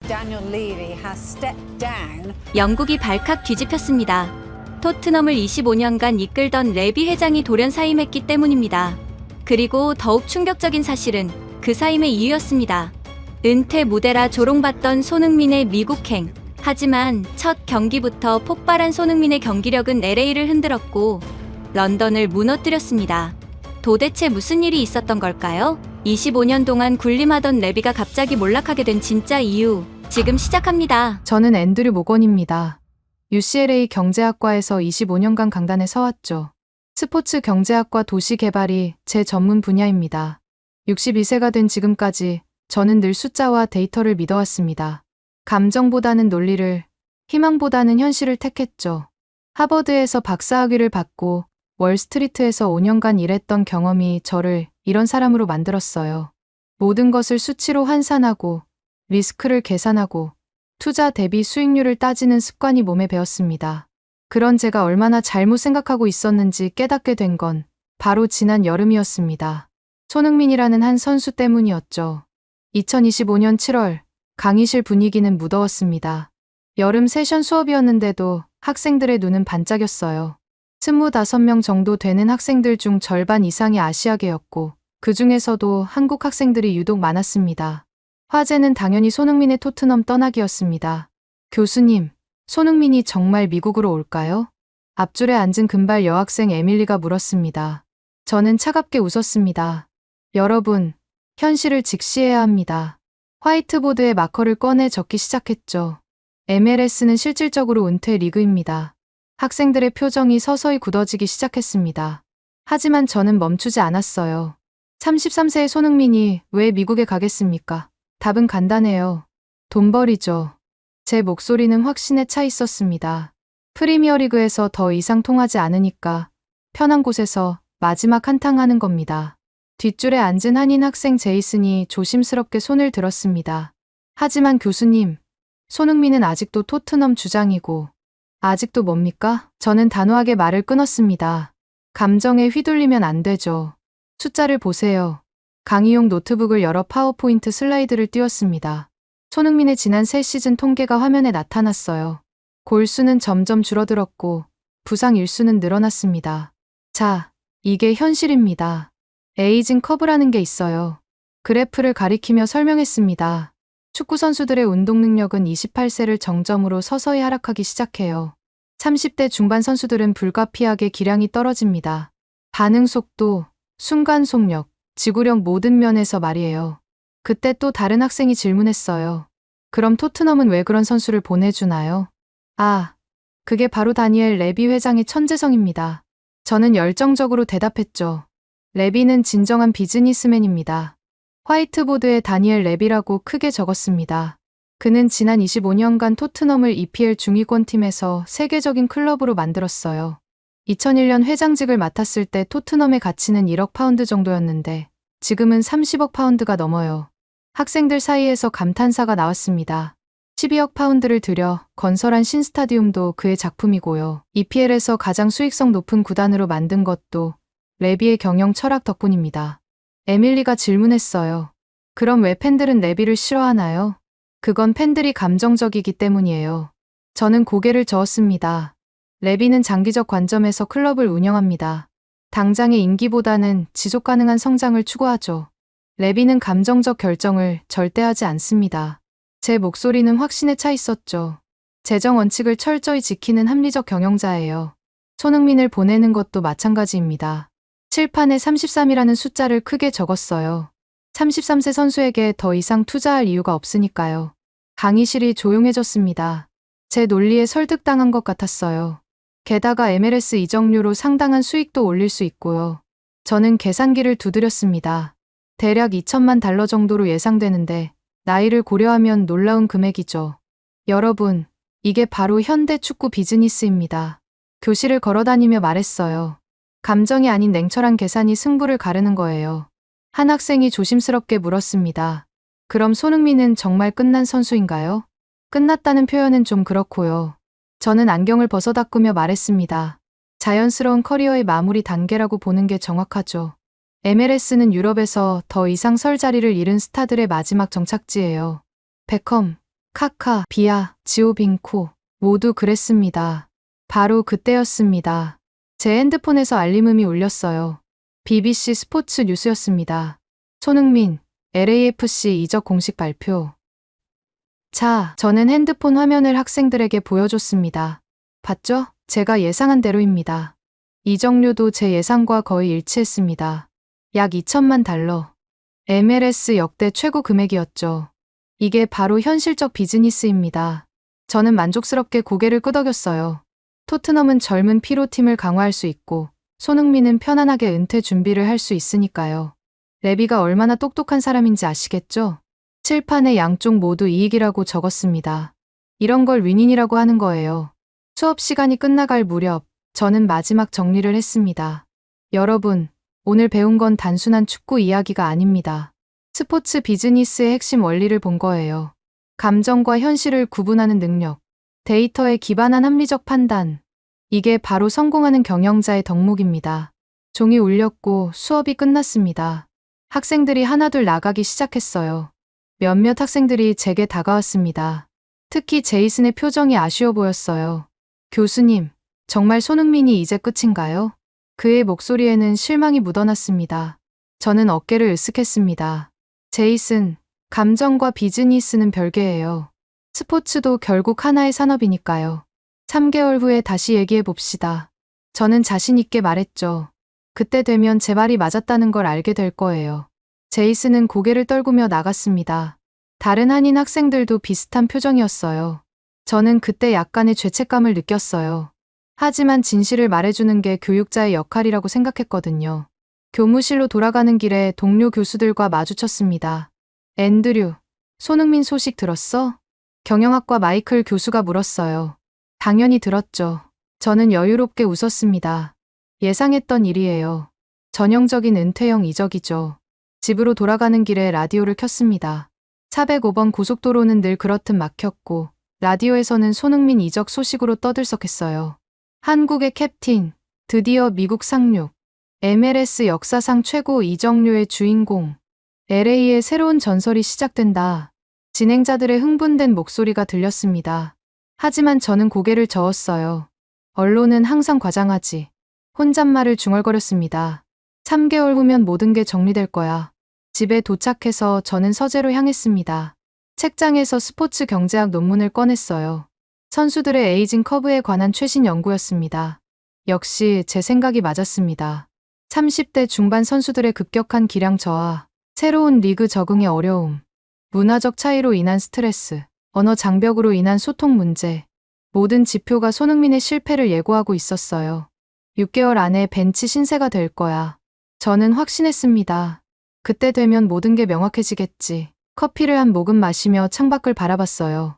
Daniel Levy has stepped down. 영국이 발칵 뒤집혔습니다. 토트넘을 25년간 이끌던 레비 회장이 돌연 사임했기 때문입니다. 그리고 더욱 충격적인 사실은 그 사임의 이유였습니다. 은퇴 무대라 조롱받던 손흥민의 미국행. 하지만 첫 경기부터 폭발한 손흥민의 경기력은 LA를 흔들었고 런던을 무너뜨렸습니다. 도대체 무슨 일이 있었던 걸까요? 25년 동안 군림하던 레비가 갑자기 몰락하게 된 진짜 이유, 지금 시작합니다. 저는 앤드류 모건입니다. UCLA 경제학과에서 25년간 강단에 서왔죠. 스포츠 경제학과 도시 개발이 제 전문 분야입니다. 62세가 된 지금까지 저는 늘 숫자와 데이터를 믿어왔습니다. 감정보다는 논리를, 희망보다는 현실을 택했죠. 하버드에서 박사학위를 받고 월스트리트에서 5년간 일했던 경험이 저를 이런 사람으로 만들었어요. 모든 것을 수치로 환산하고 리스크를 계산하고 투자 대비 수익률을 따지는 습관이 몸에 배었습니다. 그런 제가 얼마나 잘못 생각하고 있었는지 깨닫게 된 건 바로 지난 여름이었습니다. 손흥민이라는 한 선수 때문이었죠. 2025년 7월 강의실 분위기는 무더웠습니다. 여름 세션 수업이었는데도 학생들의 눈은 반짝였어요. 25명 정도 되는 학생들 중 절반 이상이 아시아계였고 그 중에서도 한국 학생들이 유독 많았습니다. 화제는 당연히 손흥민의 토트넘 떠나기였습니다. 교수님, 손흥민이 정말 미국으로 올까요? 앞줄에 앉은 금발 여학생 에밀리가 물었습니다. 저는 차갑게 웃었습니다. 여러분, 현실을 직시해야 합니다. 화이트보드에 마커를 꺼내 적기 시작했죠. MLS는 실질적으로 은퇴 리그입니다. 학생들의 표정이 서서히 굳어지기 시작했습니다. 하지만 저는 멈추지 않았어요. 33세의 손흥민이 왜 미국에 가겠습니까? 답은 간단해요. 돈벌이죠. 제 목소리는 확신에 차 있었습니다. 프리미어리그에서 더 이상 통하지 않으니까 편한 곳에서 마지막 한탕 하는 겁니다. 뒷줄에 앉은 한인 학생 제이슨이 조심스럽게 손을 들었습니다. 하지만 교수님, 손흥민은 아직도 토트넘 주장이고 아직도 뭡니까? 저는 단호하게 말을 끊었습니다. 감정에 휘둘리면 안 되죠. 숫자를 보세요. 강의용 노트북을 열어 파워포인트 슬라이드를 띄웠습니다. 손흥민의 지난 3시즌 통계가 화면에 나타났어요. 골수는 점점 줄어들었고 부상 일수는 늘어났습니다. 자, 이게 현실입니다. 에이징 커브라는 게 있어요. 그래프를 가리키며 설명했습니다. 축구 선수들의 운동 능력은 28세를 정점으로 서서히 하락하기 시작해요. 30대 중반 선수들은 불가피하게 기량이 떨어집니다. 반응 속도, 순간 속력, 지구력 모든 면에서 말이에요. 그때 또 다른 학생이 질문했어요. 그럼 토트넘은 왜 그런 선수를 보내주나요? 아, 그게 바로 다니엘 레비 회장의 천재성입니다. 저는 열정적으로 대답했죠. 레비는 진정한 비즈니스맨입니다. 화이트보드에 다니엘 레비라고 크게 적었습니다. 그는 지난 25년간 토트넘을 EPL 중위권 팀에서 세계적인 클럽으로 만들었어요. 2001년 회장직을 맡았을 때 토트넘의 가치는 1억 파운드 정도였는데 지금은 30억 파운드가 넘어요. 학생들 사이에서 감탄사가 나왔습니다. 12억 파운드를 들여 건설한 신스타디움도 그의 작품이고요. EPL에서 가장 수익성 높은 구단으로 만든 것도 레비의 경영 철학 덕분입니다. 에밀리가 질문했어요. 그럼 왜 팬들은 레비를 싫어하나요? 그건 팬들이 감정적이기 때문이에요. 저는 고개를 저었습니다. 레비는 장기적 관점에서 클럽을 운영합니다. 당장의 임기보다는 지속 가능한 성장을 추구하죠. 레비는 감정적 결정을 절대 하지 않습니다. 제 목소리는 확신에 차 있었죠. 재정 원칙을 철저히 지키는 합리적 경영자예요. 손흥민을 보내는 것도 마찬가지입니다. 칠판에 33이라는 숫자를 크게 적었어요. 33세 선수에게 더 이상 투자할 이유가 없으니까요. 강의실이 조용해졌습니다. 제 논리에 설득당한 것 같았어요. 게다가 MLS 이적료로 상당한 수익도 올릴 수 있고요. 저는 계산기를 두드렸습니다. 대략 2천만 달러 정도로 예상되는데 나이를 고려하면 놀라운 금액이죠. 여러분, 이게 바로 현대 축구 비즈니스입니다. 교실을 걸어다니며 말했어요. 감정이 아닌 냉철한 계산이 승부를 가르는 거예요. 한 학생이 조심스럽게 물었습니다. 그럼 손흥민은 정말 끝난 선수인가요? 끝났다는 표현은 좀 그렇고요. 저는 안경을 벗어닦으며 말했습니다. 자연스러운 커리어의 마무리 단계라고 보는 게 정확하죠. MLS는 유럽에서 더 이상 설 자리를 잃은 스타들의 마지막 정착지예요. 베컴, 카카, 비아, 지오빙코 모두 그랬습니다. 바로 그때였습니다. 제 핸드폰에서 알림음이 울렸어요. BBC 스포츠 뉴스였습니다. 손흥민, LAFC 이적 공식 발표. 자, 저는 핸드폰 화면을 학생들에게 보여줬습니다. 봤죠? 제가 예상한 대로입니다. 이적료도 제 예상과 거의 일치했습니다. 약 2천만 달러. MLS 역대 최고 금액이었죠. 이게 바로 현실적 비즈니스입니다. 저는 만족스럽게 고개를 끄덕였어요. 토트넘은 젊은 피로팀을 강화할 수 있고 손흥민은 편안하게 은퇴 준비를 할 수 있으니까요. 레비가 얼마나 똑똑한 사람인지 아시겠죠? 칠판에 양쪽 모두 이익이라고 적었습니다. 이런 걸 윈윈이라고 하는 거예요. 수업 시간이 끝나갈 무렵 저는 마지막 정리를 했습니다. 여러분, 오늘 배운 건 단순한 축구 이야기가 아닙니다. 스포츠 비즈니스의 핵심 원리를 본 거예요. 감정과 현실을 구분하는 능력, 데이터에 기반한 합리적 판단. 이게 바로 성공하는 경영자의 덕목입니다. 종이 울렸고 수업이 끝났습니다. 학생들이 하나둘 나가기 시작했어요. 몇몇 학생들이 제게 다가왔습니다. 특히 제이슨의 표정이 아쉬워 보였어요. 교수님, 정말 손흥민이 이제 끝인가요? 그의 목소리에는 실망이 묻어났습니다. 저는 어깨를 으쓱했습니다. 제이슨, 감정과 비즈니스는 별개예요. 스포츠도 결국 하나의 산업이니까요. 3개월 후에 다시 얘기해 봅시다. 저는 자신 있게 말했죠. 그때 되면 제 말이 맞았다는 걸 알게 될 거예요. 제이슨은 고개를 떨구며 나갔습니다. 다른 한인 학생들도 비슷한 표정이었어요. 저는 그때 약간의 죄책감을 느꼈어요. 하지만 진실을 말해주는 게 교육자의 역할이라고 생각했거든요. 교무실로 돌아가는 길에 동료 교수들과 마주쳤습니다. 앤드류, 손흥민 소식 들었어? 경영학과 마이클 교수가 물었어요. 당연히 들었죠. 저는 여유롭게 웃었습니다. 예상했던 일이에요. 전형적인 은퇴형 이적이죠. 집으로 돌아가는 길에 라디오를 켰습니다. 405번 고속도로는 늘 그렇듯 막혔고 라디오에서는 손흥민 이적 소식으로 떠들썩했어요. 한국의 캡틴, 드디어 미국 상륙, MLS 역사상 최고 이적료의 주인공, LA의 새로운 전설이 시작된다. 진행자들의 흥분된 목소리가 들렸습니다. 하지만 저는 고개를 저었어요. 언론은 항상 과장하지. 혼잣말을 중얼거렸습니다. 3개월 후면 모든 게 정리될 거야. 집에 도착해서 저는 서재로 향했습니다. 책장에서 스포츠 경제학 논문을 꺼냈어요. 선수들의 에이징 커브에 관한 최신 연구였습니다. 역시 제 생각이 맞았습니다. 30대 중반 선수들의 급격한 기량 저하, 새로운 리그 적응의 어려움, 문화적 차이로 인한 스트레스, 언어 장벽으로 인한 소통 문제, 모든 지표가 손흥민의 실패를 예고하고 있었어요. 6개월 안에 벤치 신세가 될 거야. 저는 확신했습니다. 그때 되면 모든 게 명확해지겠지. 커피를 한 모금 마시며 창밖을 바라봤어요.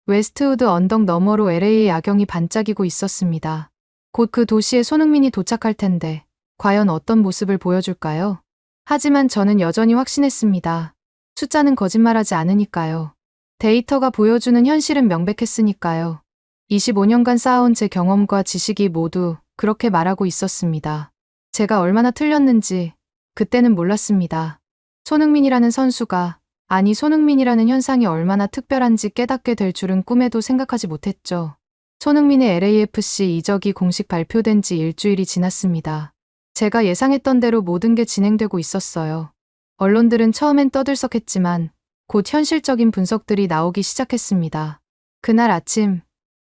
웨스트우드 언덕 너머로 LA의 야경이 반짝이고 있었습니다. 곧 그 도시에 손흥민이 도착할 텐데 과연 어떤 모습을 보여줄까요? 하지만 저는 여전히 확신했습니다. 숫자는 거짓말하지 않으니까요. 데이터가 보여주는 현실은 명백했으니까요. 25년간 쌓아온 제 경험과 지식이 모두 그렇게 말하고 있었습니다. 제가 얼마나 틀렸는지 그때는 몰랐습니다. 손흥민이라는 선수가, 아니 손흥민이라는 현상이 얼마나 특별한지 깨닫게 될 줄은 꿈에도 생각하지 못했죠. 손흥민의 LAFC 이적이 공식 발표된 지 일주일이 지났습니다. 제가 예상했던 대로 모든 게 진행되고 있었어요. 언론들은 처음엔 떠들썩했지만 곧 현실적인 분석들이 나오기 시작했습니다. 그날 아침,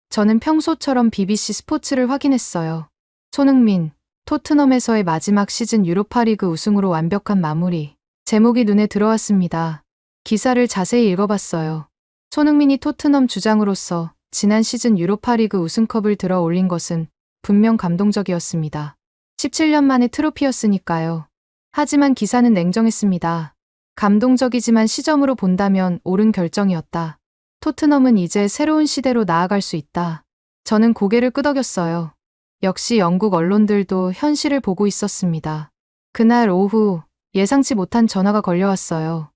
저는 평소처럼 BBC 스포츠를 확인했어요. 손흥민, 토트넘에서의 마지막 시즌 유로파리그 우승으로 완벽한 마무리. 제목이 눈에 들어왔습니다. 기사를 자세히 읽어봤어요. 손흥민이 토트넘 주장으로서 지난 시즌 유로파리그 우승컵을 들어 올린 것은 분명 감동적이었습니다. 17년 만의 트로피였으니까요. 하지만 기사는 냉정했습니다. 감동적이지만 시점으로 본다면 옳은 결정이었다. 토트넘은 이제 새로운 시대로 나아갈 수 있다. 저는 고개를 끄덕였어요. 역시 영국 언론들도 현실을 보고 있었습니다. 그날 오후 예상치 못한 전화가 걸려왔어요.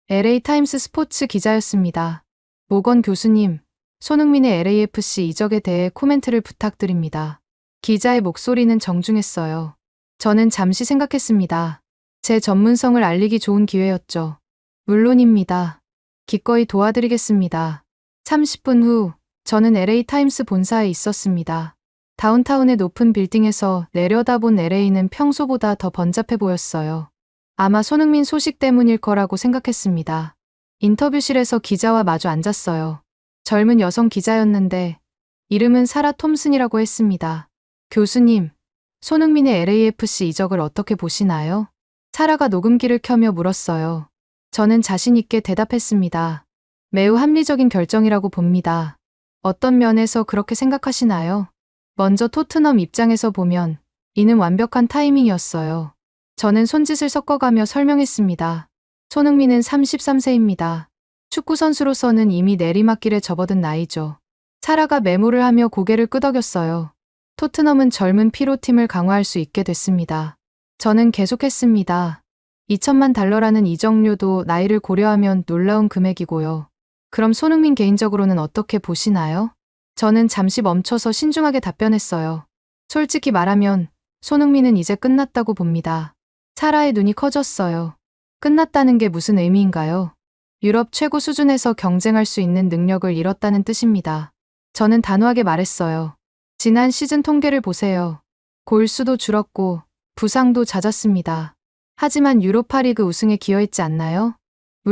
LA 타임스 스포츠 기자였습니다. 모건 교수님, 손흥민의 LAFC 이적에 대해 코멘트를 부탁드립니다. 기자의 목소리는 정중했어요. 저는 잠시 생각했습니다. 제 전문성을 알리기 좋은 기회였죠. 물론입니다. 기꺼이 도와드리겠습니다. 30분 후 저는 LA 타임스 본사에 있었습니다. 다운타운의 높은 빌딩에서 내려다본 LA는 평소보다 더 번잡해 보였어요. 아마 손흥민 소식 때문일 거라고 생각했습니다. 인터뷰실에서 기자와 마주 앉았어요. 젊은 여성 기자였는데 이름은 사라 톰슨이라고 했습니다. 교수님, 손흥민의 LAFC 이적을 어떻게 보시나요? 사라가 녹음기를 켜며 물었어요. 저는 자신 있게 대답했습니다. 매우 합리적인 결정이라고 봅니다. 어떤 면에서 그렇게 생각하시나요? 먼저 토트넘 입장에서 보면 이는 완벽한 타이밍이었어요. 저는 손짓을 섞어가며 설명했습니다. 손흥민은 33세입니다. 축구선수로서는 이미 내리막길에 접어든 나이죠. 사라가 메모를 하며 고개를 끄덕였어요. 토트넘은 젊은 피로팀을 강화할 수 있게 됐습니다. 저는 계속했습니다. 2천만 달러라는 이적료도 나이를 고려하면 놀라운 금액이고요. 그럼 손흥민 개인적으로는 어떻게 보시나요? 저는 잠시 멈춰서 신중하게 답변했어요. 솔직히 말하면 손흥민은 이제 끝났다고 봅니다. 사라의 눈이 커졌어요. 끝났다는 게 무슨 의미인가요? 유럽 최고 수준에서 경쟁할 수 있는 능력을 잃었다는 뜻입니다. 저는 단호하게 말했어요. 지난 시즌 통계를 보세요. 골수도 줄었고 부상도 잦았습니다. 하지만 유로파리그 우승에 기여했지 않나요?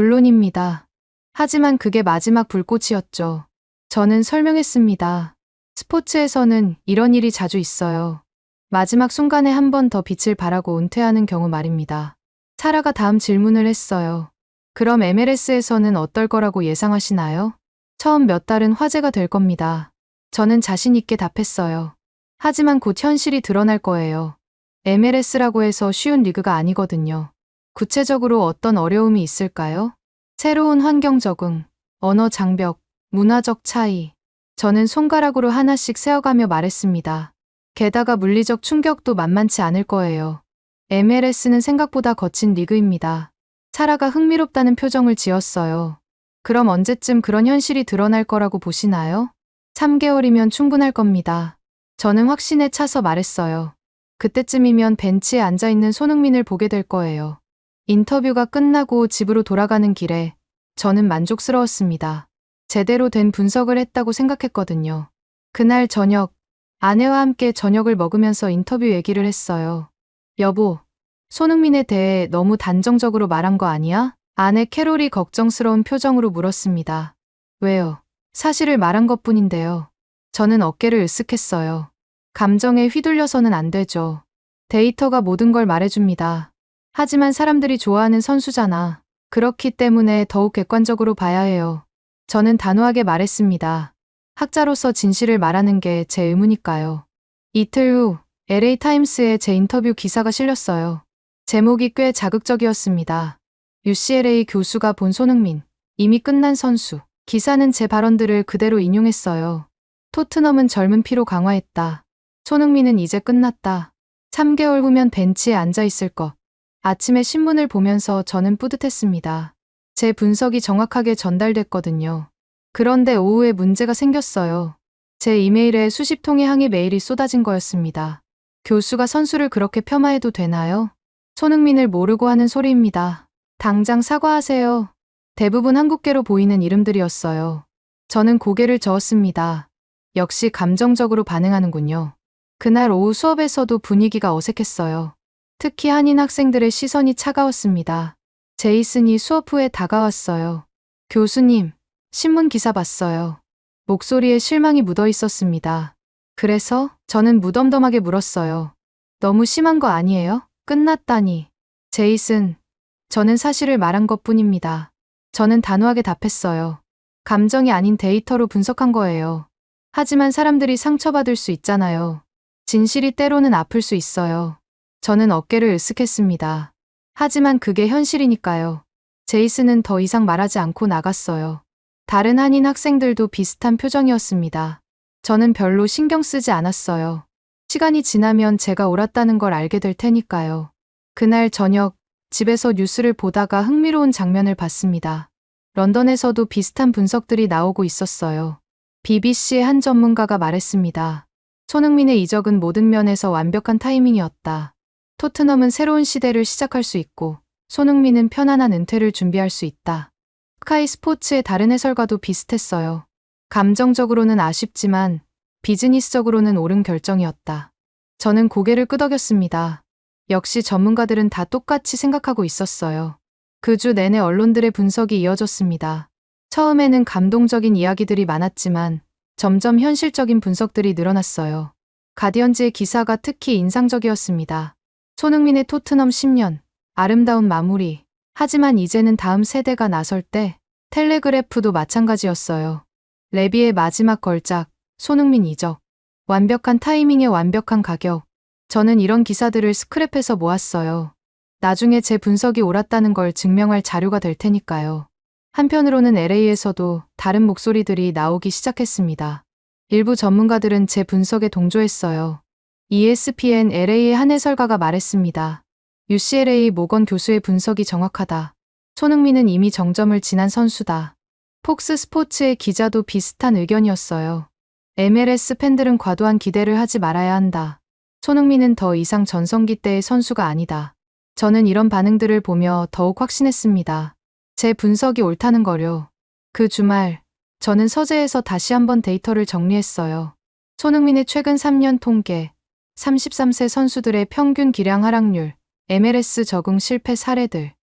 물론입니다. 하지만 그게 마지막 불꽃이었죠. 저는 설명했습니다. 스포츠에서는 이런 일이 자주 있어요. 마지막 순간에 한 번 더 빛을 발하고 은퇴하는 경우 말입니다. 사라가 다음 질문을 했어요. 그럼 MLS에서는 어떨 거라고 예상하시나요? 처음 몇 달은 화제가 될 겁니다. 저는 자신 있게 답했어요. 하지만 곧 현실이 드러날 거예요. MLS라고 해서 쉬운 리그가 아니거든요. 구체적으로 어떤 어려움이 있을까요? 새로운 환경 적응, 언어 장벽, 문화적 차이. 저는 손가락으로 하나씩 세어가며 말했습니다. 게다가 물리적 충격도 만만치 않을 거예요. MLS는 생각보다 거친 리그입니다. 사라가 흥미롭다는 표정을 지었어요. 그럼 언제쯤 그런 현실이 드러날 거라고 보시나요? 3개월이면 충분할 겁니다. 저는 확신에 차서 말했어요. 그때쯤이면 벤치에 앉아있는 손흥민을 보게 될 거예요. 인터뷰가 끝나고 집으로 돌아가는 길에 저는 만족스러웠습니다. 제대로 된 분석을 했다고 생각했거든요. 그날 저녁, 아내와 함께 저녁을 먹으면서 인터뷰 얘기를 했어요. 여보, 손흥민에 대해 너무 단정적으로 말한 거 아니야? 아내 캐롤이 걱정스러운 표정으로 물었습니다. 왜요? 사실을 말한 것뿐인데요. 저는 어깨를 으쓱했어요. 감정에 휘둘려서는 안 되죠. 데이터가 모든 걸 말해줍니다. 하지만 사람들이 좋아하는 선수잖아. 그렇기 때문에 더욱 객관적으로 봐야 해요. 저는 단호하게 말했습니다. 학자로서 진실을 말하는 게 제 의무니까요. 이틀 후 LA 타임스에 제 인터뷰 기사가 실렸어요. 제목이 꽤 자극적이었습니다. UCLA 교수가 본 손흥민, 이미 끝난 선수. 기사는 제 발언들을 그대로 인용했어요. 토트넘은 젊은 피로 강화했다. 손흥민은 이제 끝났다. 3개월 후면 벤치에 앉아 있을 것. 아침에 신문을 보면서 저는 뿌듯했습니다. 제 분석이 정확하게 전달됐거든요. 그런데 오후에 문제가 생겼어요. 제 이메일에 수십 통의 항의 메일이 쏟아진 거였습니다. 교수가 선수를 그렇게 폄하해도 되나요? 손흥민을 모르고 하는 소리입니다. 당장 사과하세요. 대부분 한국계로 보이는 이름들이었어요. 저는 고개를 저었습니다. 역시 감정적으로 반응하는군요. 그날 오후 수업에서도 분위기가 어색했어요. 특히 한인 학생들의 시선이 차가웠습니다. 제이슨이 수업 후에 다가왔어요. 교수님, 신문 기사 봤어요. 목소리에 실망이 묻어 있었습니다. 그래서 저는 무덤덤하게 물었어요. 너무 심한 거 아니에요? 끝났다니. 제이슨, 저는 사실을 말한 것뿐입니다. 저는 단호하게 답했어요. 감정이 아닌 데이터로 분석한 거예요. 하지만 사람들이 상처받을 수 있잖아요. 진실이 때로는 아플 수 있어요. 저는 어깨를 으쓱했습니다. 하지만 그게 현실이니까요. 제이슨은 더 이상 말하지 않고 나갔어요. 다른 한인 학생들도 비슷한 표정이었습니다. 저는 별로 신경 쓰지 않았어요. 시간이 지나면 제가 옳았다는 걸 알게 될 테니까요. 그날 저녁, 집에서 뉴스를 보다가 흥미로운 장면을 봤습니다. 런던에서도 비슷한 분석들이 나오고 있었어요. BBC의 한 전문가가 말했습니다. 손흥민의 이적은 모든 면에서 완벽한 타이밍이었다. 토트넘은 새로운 시대를 시작할 수 있고, 손흥민은 편안한 은퇴를 준비할 수 있다. 스카이 스포츠의 다른 해설가도 비슷했어요. 감정적으로는 아쉽지만 비즈니스적으로는 옳은 결정이었다. 저는 고개를 끄덕였습니다. 역시 전문가들은 다 똑같이 생각하고 있었어요. 그 주 내내 언론들의 분석이 이어졌습니다. 처음에는 감동적인 이야기들이 많았지만 점점 현실적인 분석들이 늘어났어요. 가디언즈의 기사가 특히 인상적이었습니다. 손흥민의 토트넘 10년, 아름다운 마무리. 하지만 이제는 다음 세대가 나설 때 텔레그래프도 마찬가지였어요. 레비의 마지막 걸작, 손흥민 이적. 완벽한 타이밍에 완벽한 가격. 저는 이런 기사들을 스크랩해서 모았어요. 나중에 제 분석이 옳았다는 걸 증명할 자료가 될 테니까요. 한편으로는 LA에서도 다른 목소리들이 나오기 시작했습니다. 일부 전문가들은 제 분석에 동조했어요. ESPN LA의 한 해설가가 말했습니다. UCLA 모건 교수의 분석이 정확하다. 손흥민은 이미 정점을 지난 선수다. 폭스 스포츠의 기자도 비슷한 의견이었어요. MLS 팬들은 과도한 기대를 하지 말아야 한다. 손흥민은 더 이상 전성기 때의 선수가 아니다. 저는 이런 반응들을 보며 더욱 확신했습니다. 제 분석이 옳다는 거요. 그 주말, 저는 서재에서 다시 한번 데이터를 정리했어요. 손흥민의 최근 3년 통계, 33세 선수들의 평균 기량 하락률, MLS 적응 실패 사례들,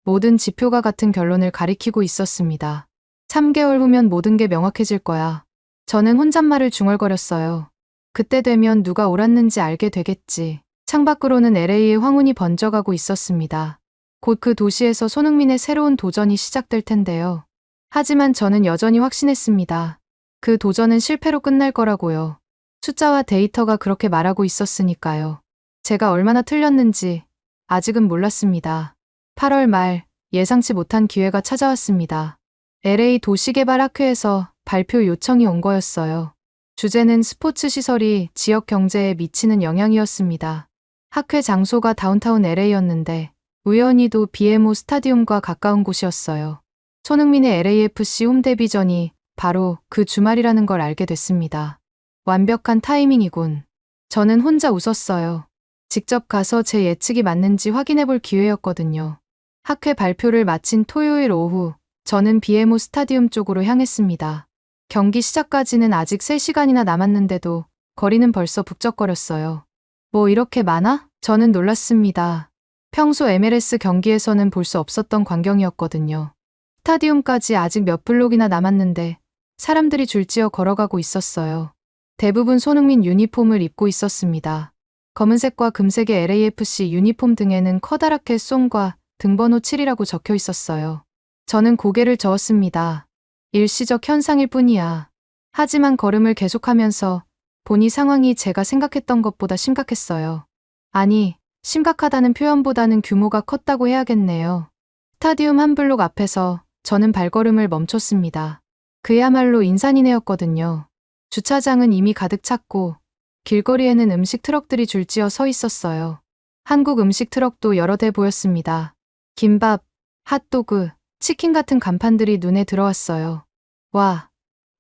모든 지표가 같은 결론을 가리키고 있었습니다. 3개월 후면 모든 게 명확해질 거야. 저는 혼잣말을 중얼거렸어요. 그때 되면 누가 옳았는지 알게 되겠지. 창밖으로는 LA의 황혼이 번져가고 있었습니다. 곧 그 도시에서 손흥민의 새로운 도전이 시작될 텐데요. 하지만 저는 여전히 확신했습니다. 그 도전은 실패로 끝날 거라고요. 숫자와 데이터가 그렇게 말하고 있었으니까요. 제가 얼마나 틀렸는지 아직은 몰랐습니다. 8월 말 예상치 못한 기회가 찾아왔습니다. LA 도시개발학회에서 발표 요청이 온 거였어요. 주제는 스포츠 시설이 지역 경제에 미치는 영향이었습니다. 학회 장소가 다운타운 LA였는데 우연히도 BMO 스타디움과 가까운 곳이었어요. 손흥민의 LAFC 홈데뷔전이 바로 그 주말이라는 걸 알게 됐습니다. 완벽한 타이밍이군. 저는 혼자 웃었어요. 직접 가서 제 예측이 맞는지 확인해 볼 기회였거든요. 학회 발표를 마친 토요일 오후, 저는 BMO 스타디움 쪽으로 향했습니다. 경기 시작까지는 아직 3시간이나 남았는데도 거리는 벌써 북적거렸어요. 뭐 이렇게 많아? 저는 놀랐습니다. 평소 MLS 경기에서는 볼 수 없었던 광경이었거든요. 스타디움까지 아직 몇 블록이나 남았는데 사람들이 줄지어 걸어가고 있었어요. 대부분 손흥민 유니폼을 입고 있었습니다. 검은색과 금색의 LAFC 유니폼 등에는 커다랗게 송과 등번호 7이라고 적혀 있었어요. 저는 고개를 저었습니다. 일시적 현상일 뿐이야. 하지만 걸음을 계속하면서 보니 상황이 제가 생각했던 것보다 심각했어요. 아니, 심각하다는 표현보다는 규모가 컸다고 해야겠네요. 스타디움 한 블록 앞에서 저는 발걸음을 멈췄습니다. 그야말로 인산이네였거든요. 주차장은 이미 가득 찼고 길거리에는 음식 트럭들이 줄지어 서 있었어요. 한국 음식 트럭도 여러 대 보였습니다. 김밥, 핫도그, 치킨 같은 간판들이 눈에 들어왔어요. 와,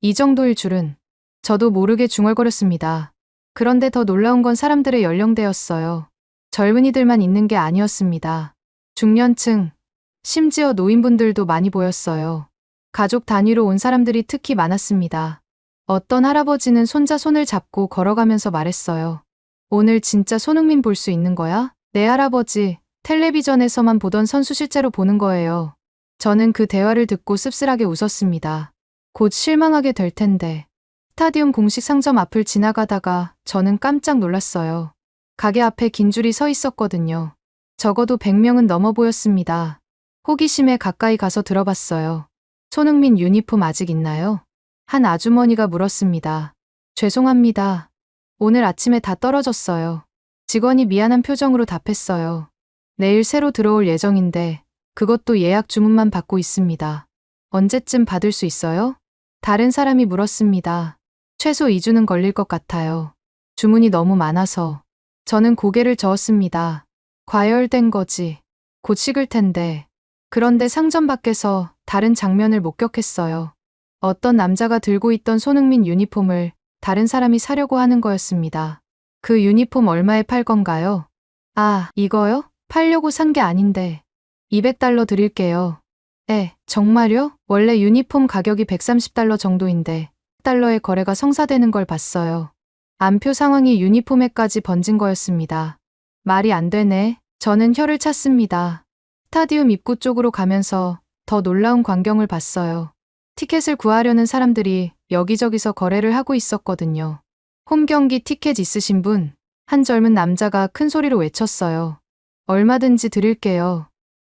이 정도일 줄은. 저도 모르게 중얼거렸습니다. 그런데 더 놀라운 건 사람들의 연령대였어요. 젊은이들만 있는 게 아니었습니다. 중년층, 심지어 노인분들도 많이 보였어요. 가족 단위로 온 사람들이 특히 많았습니다. 어떤 할아버지는 손자 손을 잡고 걸어가면서 말했어요. 오늘 진짜 손흥민 볼 수 있는 거야? 네 할아버지, 텔레비전에서만 보던 선수 실제로 보는 거예요. 저는 그 대화를 듣고 씁쓸하게 웃었습니다. 곧 실망하게 될 텐데. 스타디움 공식 상점 앞을 지나가다가 저는 깜짝 놀랐어요. 가게 앞에 긴 줄이 서 있었거든요. 적어도 100명은 넘어 보였습니다. 호기심에 가까이 가서 들어봤어요. 손흥민 유니폼 아직 있나요? 한 아주머니가 물었습니다. 죄송합니다. 오늘 아침에 다 떨어졌어요. 직원이 미안한 표정으로 답했어요. 내일 새로 들어올 예정인데 그것도 예약 주문만 받고 있습니다. 언제쯤 받을 수 있어요? 다른 사람이 물었습니다. 최소 2주는 걸릴 것 같아요. 주문이 너무 많아서. 저는 고개를 저었습니다. 과열된 거지. 곧 식을 텐데. 그런데 상점 밖에서 다른 장면을 목격했어요. 어떤 남자가 들고 있던 손흥민 유니폼을 다른 사람이 사려고 하는 거였습니다. 그 유니폼 얼마에 팔 건가요? 아, 이거요? 팔려고 산 게 아닌데. $200 드릴게요. 정말요? 원래 유니폼 가격이 $130 정도인데 달러의 거래가 성사되는 걸 봤어요. 안표 상황이 유니폼에까지 번진 거였습니다. 말이 안 되네. 저는 혀를 찼습니다. 스타디움 입구 쪽으로 가면서 더 놀라운 광경을 봤어요. 티켓을 구하려는 사람들이 여기저기서 거래를 하고 있었거든요. 홈 경기 티켓 있으신 분? 한 젊은 남자가 큰 소리로 외쳤어요. 얼마든지 드릴게요.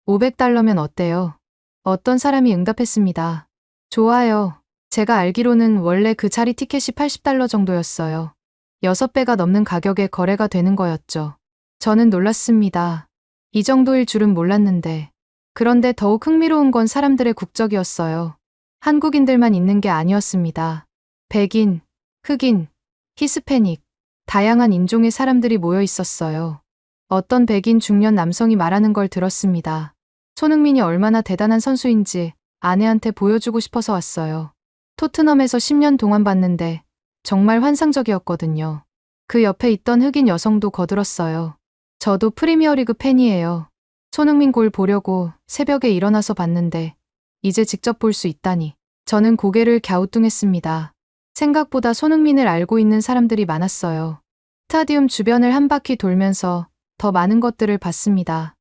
500달러면 어때요? 어떤 사람이 응답했습니다. 좋아요. 제가 알기로는 원래 그 자리 티켓이 80달러 정도였어요. 6배가 넘는 가격에 거래가 되는 거였죠. 저는 놀랐습니다. 이 정도일 줄은 몰랐는데. 그런데 더욱 흥미로운 건 사람들의 국적이었어요. 한국인들만 있는 게 아니었습니다. 백인, 흑인, 히스패닉, 다양한 인종의 사람들이 모여 있었어요. 어떤 백인 중년 남성이 말하는 걸 들었습니다. 손흥민이 얼마나 대단한 선수인지 아내한테 보여주고 싶어서 왔어요. 토트넘에서 10년 동안 봤는데 정말 환상적이었거든요. 그 옆에 있던 흑인 여성도 거들었어요. 저도 프리미어리그 팬이에요. 손흥민 골 보려고 새벽에 일어나서 봤는데 이제 직접 볼 수 있다니. 저는 고개를 갸우뚱했습니다. 생각보다 손흥민을 알고 있는 사람들이 많았어요. 스타디움 주변을 한 바퀴 돌면서 더 많은 것들을 봤습니다.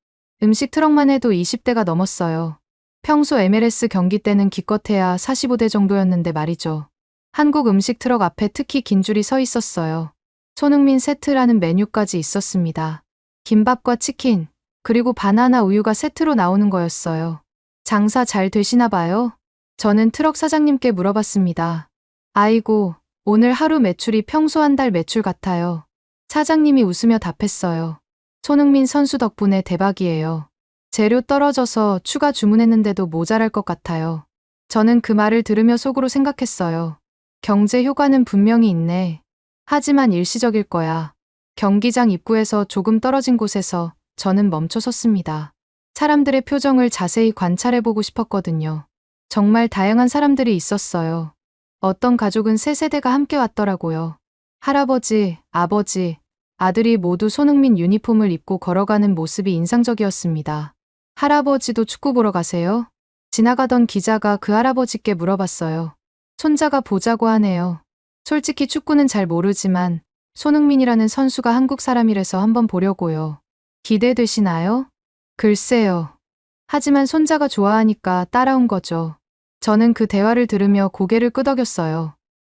음식 트럭만 해도 20대가 넘었어요. 평소 MLS 경기 때는 기껏해야 45대 정도였는데 말이죠. 한국 음식 트럭 앞에 특히 긴 줄이 서 있었어요. 손흥민 세트라는 메뉴까지 있었습니다. 김밥과 치킨, 그리고 바나나 우유가 세트로 나오는 거였어요. 장사 잘 되시나 봐요? 저는 트럭 사장님께 물어봤습니다. 아이고, 오늘 하루 매출이 평소 한 달 매출 같아요. 사장님이 웃으며 답했어요. 손흥민 선수 덕분에 대박이에요. 재료 떨어져서 추가 주문했는데도 모자랄 것 같아요. 저는 그 말을 들으며 속으로 생각했어요. 경제 효과는 분명히 있네. 하지만 일시적일 거야. 경기장 입구에서 조금 떨어진 곳에서 저는 멈춰 섰습니다. 사람들의 표정을 자세히 관찰해보고 싶었거든요. 정말 다양한 사람들이 있었어요. 어떤 가족은 세 세대가 함께 왔더라고요. 할아버지, 아버지, 아들이 모두 손흥민 유니폼을 입고 걸어가는 모습이 인상적이었습니다. 할아버지도 축구 보러 가세요? 지나가던 기자가 그 할아버지께 물어봤어요. 손자가 보자고 하네요. 솔직히 축구는 잘 모르지만 손흥민이라는 선수가 한국 사람이라서 한번 보려고요. 기대되시나요? 글쎄요. 하지만 손자가 좋아하니까 따라온 거죠. 저는 그 대화를 들으며 고개를 끄덕였어요.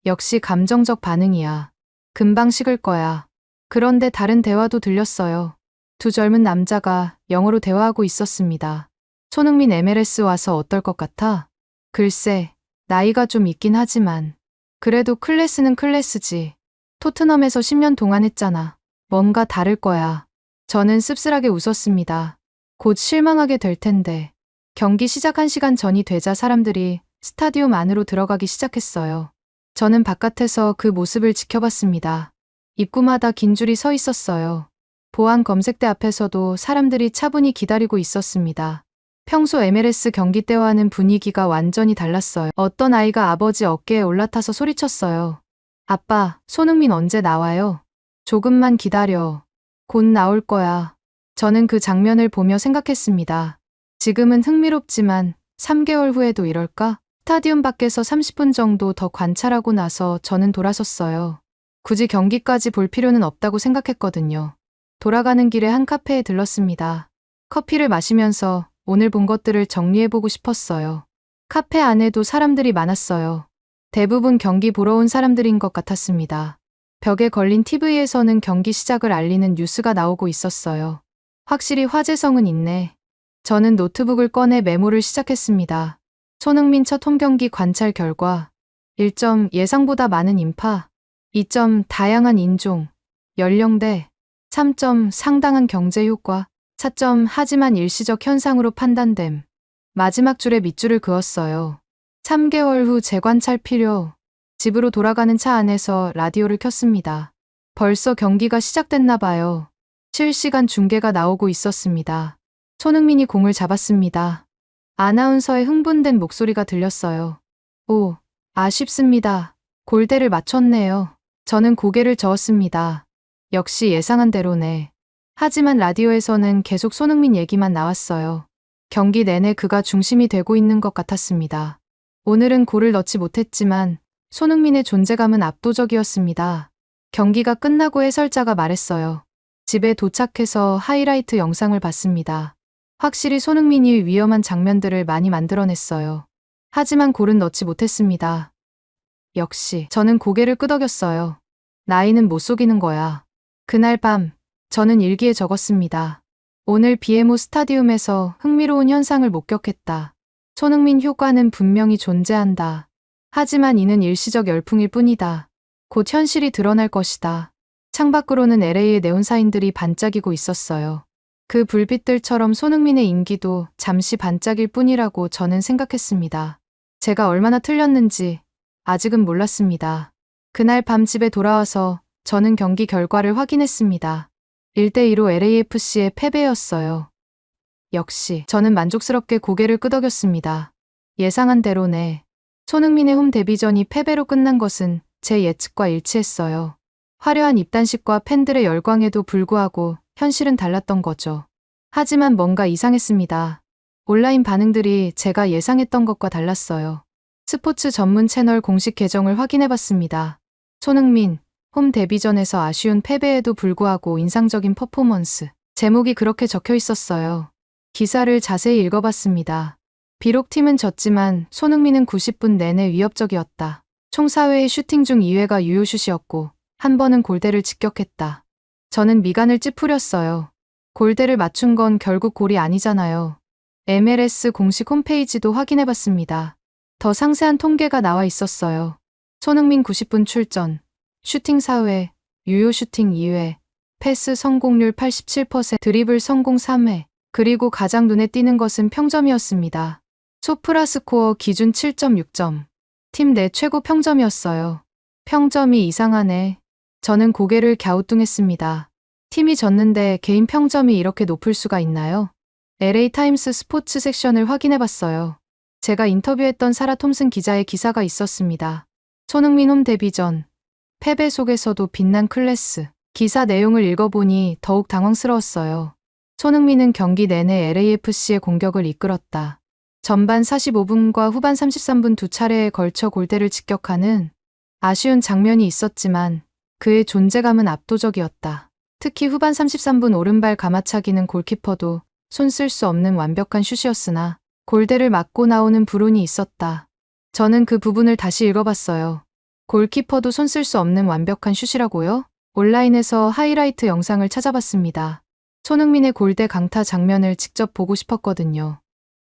역시 감정적 반응이야. 금방 식을 거야. 그런데 다른 대화도 들렸어요. 두 젊은 남자가 영어로 대화하고 있었습니다. 손흥민 MLS 와서 어떨 것 같아? 글쎄, 나이가 좀 있긴 하지만 그래도 클래스는 클래스지. 토트넘에서 10년 동안 했잖아. 뭔가 다를 거야. 저는 씁쓸하게 웃었습니다. 곧 실망하게 될 텐데. 경기 시작 1시간 전이 되자 사람들이 스타디움 안으로 들어가기 시작했어요. 저는 바깥에서 그 모습을 지켜봤습니다. 입구마다 긴 줄이 서 있었어요. 보안 검색대 앞에서도 사람들이 차분히 기다리고 있었습니다. 평소 MLS 경기 때와는 분위기가 완전히 달랐어요. 어떤 아이가 아버지 어깨에 올라타서 소리쳤어요. 아빠, 손흥민 언제 나와요? 조금만 기다려. 곧 나올 거야. 저는 그 장면을 보며 생각했습니다. 지금은 흥미롭지만 3개월 후에도 이럴까? 스타디움 밖에서 30분 정도 더 관찰하고 나서 저는 돌아섰어요. 굳이 경기까지 볼 필요는 없다고 생각했거든요. 돌아가는 길에 한 카페에 들렀습니다. 커피를 마시면서 오늘 본 것들을 정리해보고 싶었어요. 카페 안에도 사람들이 많았어요. 대부분 경기 보러 온 사람들인 것 같았습니다. 벽에 걸린 TV에서는 경기 시작을 알리는 뉴스가 나오고 있었어요. 확실히 화제성은 있네. 저는 노트북을 꺼내 메모를 시작했습니다. 손흥민 첫 홈경기 관찰 결과 1점 예상보다 많은 인파, 2점 다양한 인종, 연령대, 3점 상당한 경제 효과, 4점 하지만 일시적 현상으로 판단됨. 마지막 줄에 밑줄을 그었어요. 3개월 후 재관찰 필요. 집으로 돌아가는 차 안에서 라디오를 켰습니다. 벌써 경기가 시작됐나 봐요. 실시간 중계가 나오고 있었습니다. 손흥민이 공을 잡았습니다. 아나운서의 흥분된 목소리가 들렸어요. 오, 아쉽습니다. 골대를 맞췄네요. 저는 고개를 저었습니다. 역시 예상한 대로네. 하지만 라디오에서는 계속 손흥민 얘기만 나왔어요. 경기 내내 그가 중심이 되고 있는 것 같았습니다. 오늘은 골을 넣지 못했지만 손흥민의 존재감은 압도적이었습니다. 경기가 끝나고 해설자가 말했어요. 집에 도착해서 하이라이트 영상을 봤습니다. 확실히 손흥민이 위험한 장면들을 많이 만들어냈어요. 하지만 골은 넣지 못했습니다. 역시 저는 고개를 끄덕였어요. 나이는 못 속이는 거야. 그날 밤 저는 일기에 적었습니다. 오늘 BMO 스타디움에서 흥미로운 현상을 목격했다. 손흥민 효과는 분명히 존재한다. 하지만 이는 일시적 열풍일 뿐이다. 곧 현실이 드러날 것이다. 창밖으로는 LA의 네온사인들이 반짝이고 있었어요. 그 불빛들처럼 손흥민의 인기도 잠시 반짝일 뿐이라고 저는 생각했습니다. 제가 얼마나 틀렸는지 아직은 몰랐습니다. 그날 밤 집에 돌아와서 저는 경기 결과를 확인했습니다. 1대2로 LAFC의 패배였어요. 역시 저는 만족스럽게 고개를 끄덕였습니다. 예상한 대로네. 손흥민의 홈 데뷔전이 패배로 끝난 것은 제 예측과 일치했어요. 화려한 입단식과 팬들의 열광에도 불구하고 현실은 달랐던 거죠. 하지만 뭔가 이상했습니다. 온라인 반응들이 제가 예상했던 것과 달랐어요. 스포츠 전문 채널 공식 계정을 확인해봤습니다. 손흥민, 홈 데뷔전에서 아쉬운 패배에도 불구하고 인상적인 퍼포먼스. 제목이 그렇게 적혀 있었어요. 기사를 자세히 읽어봤습니다. 비록 팀은 졌지만 손흥민은 90분 내내 위협적이었다. 총 4회의 슈팅 중 2회가 유효슛이었고 한 번은 골대를 직격했다. 저는 미간을 찌푸렸어요. 골대를 맞춘 건 결국 골이 아니잖아요. MLS 공식 홈페이지도 확인해봤습니다. 더 상세한 통계가 나와 있었어요. 손흥민 90분 출전, 슈팅 4회, 유효 슈팅 2회, 패스 성공률 87%, 드리블 성공 3회, 그리고 가장 눈에 띄는 것은 평점이었습니다. 소프라스코어 기준 7.6점. 팀 내 최고 평점이었어요. 평점이 이상하네. 저는 고개를 갸우뚱했습니다. 팀이 졌는데 개인 평점이 이렇게 높을 수가 있나요? LA타임스 스포츠 섹션을 확인해봤어요. 제가 인터뷰했던 사라 톰슨 기자의 기사가 있었습니다. 손흥민 홈 데뷔전, 패배 속에서도 빛난 클래스. 기사 내용을 읽어보니 더욱 당황스러웠어요. 손흥민은 경기 내내 LAFC의 공격을 이끌었다. 전반 45분과 후반 33분 두 차례에 걸쳐 골대를 직격하는 아쉬운 장면이 있었지만 그의 존재감은 압도적이었다. 특히 후반 33분 오른발 가마차기는 골키퍼도 손 쓸 수 없는 완벽한 슛이었으나 골대를 맞고 나오는 불운이 있었다. 저는 그 부분을 다시 읽어봤어요. 골키퍼도 손 쓸 수 없는 완벽한 슛이라고요? 온라인에서 하이라이트 영상을 찾아봤습니다. 손흥민의 골대 강타 장면을 직접 보고 싶었거든요.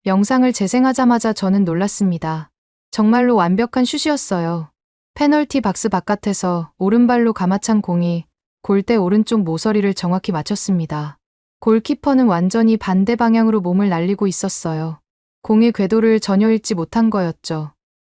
영상을 재생하자마자 저는 놀랐습니다. 정말로 완벽한 슛이었어요. 페널티 박스 바깥에서 오른발로 가마찬 공이 골대 오른쪽 모서리를 정확히 맞췄습니다. 골키퍼는 완전히 반대 방향으로 몸을 날리고 있었어요. 공의 궤도를 전혀 읽지 못한 거였죠.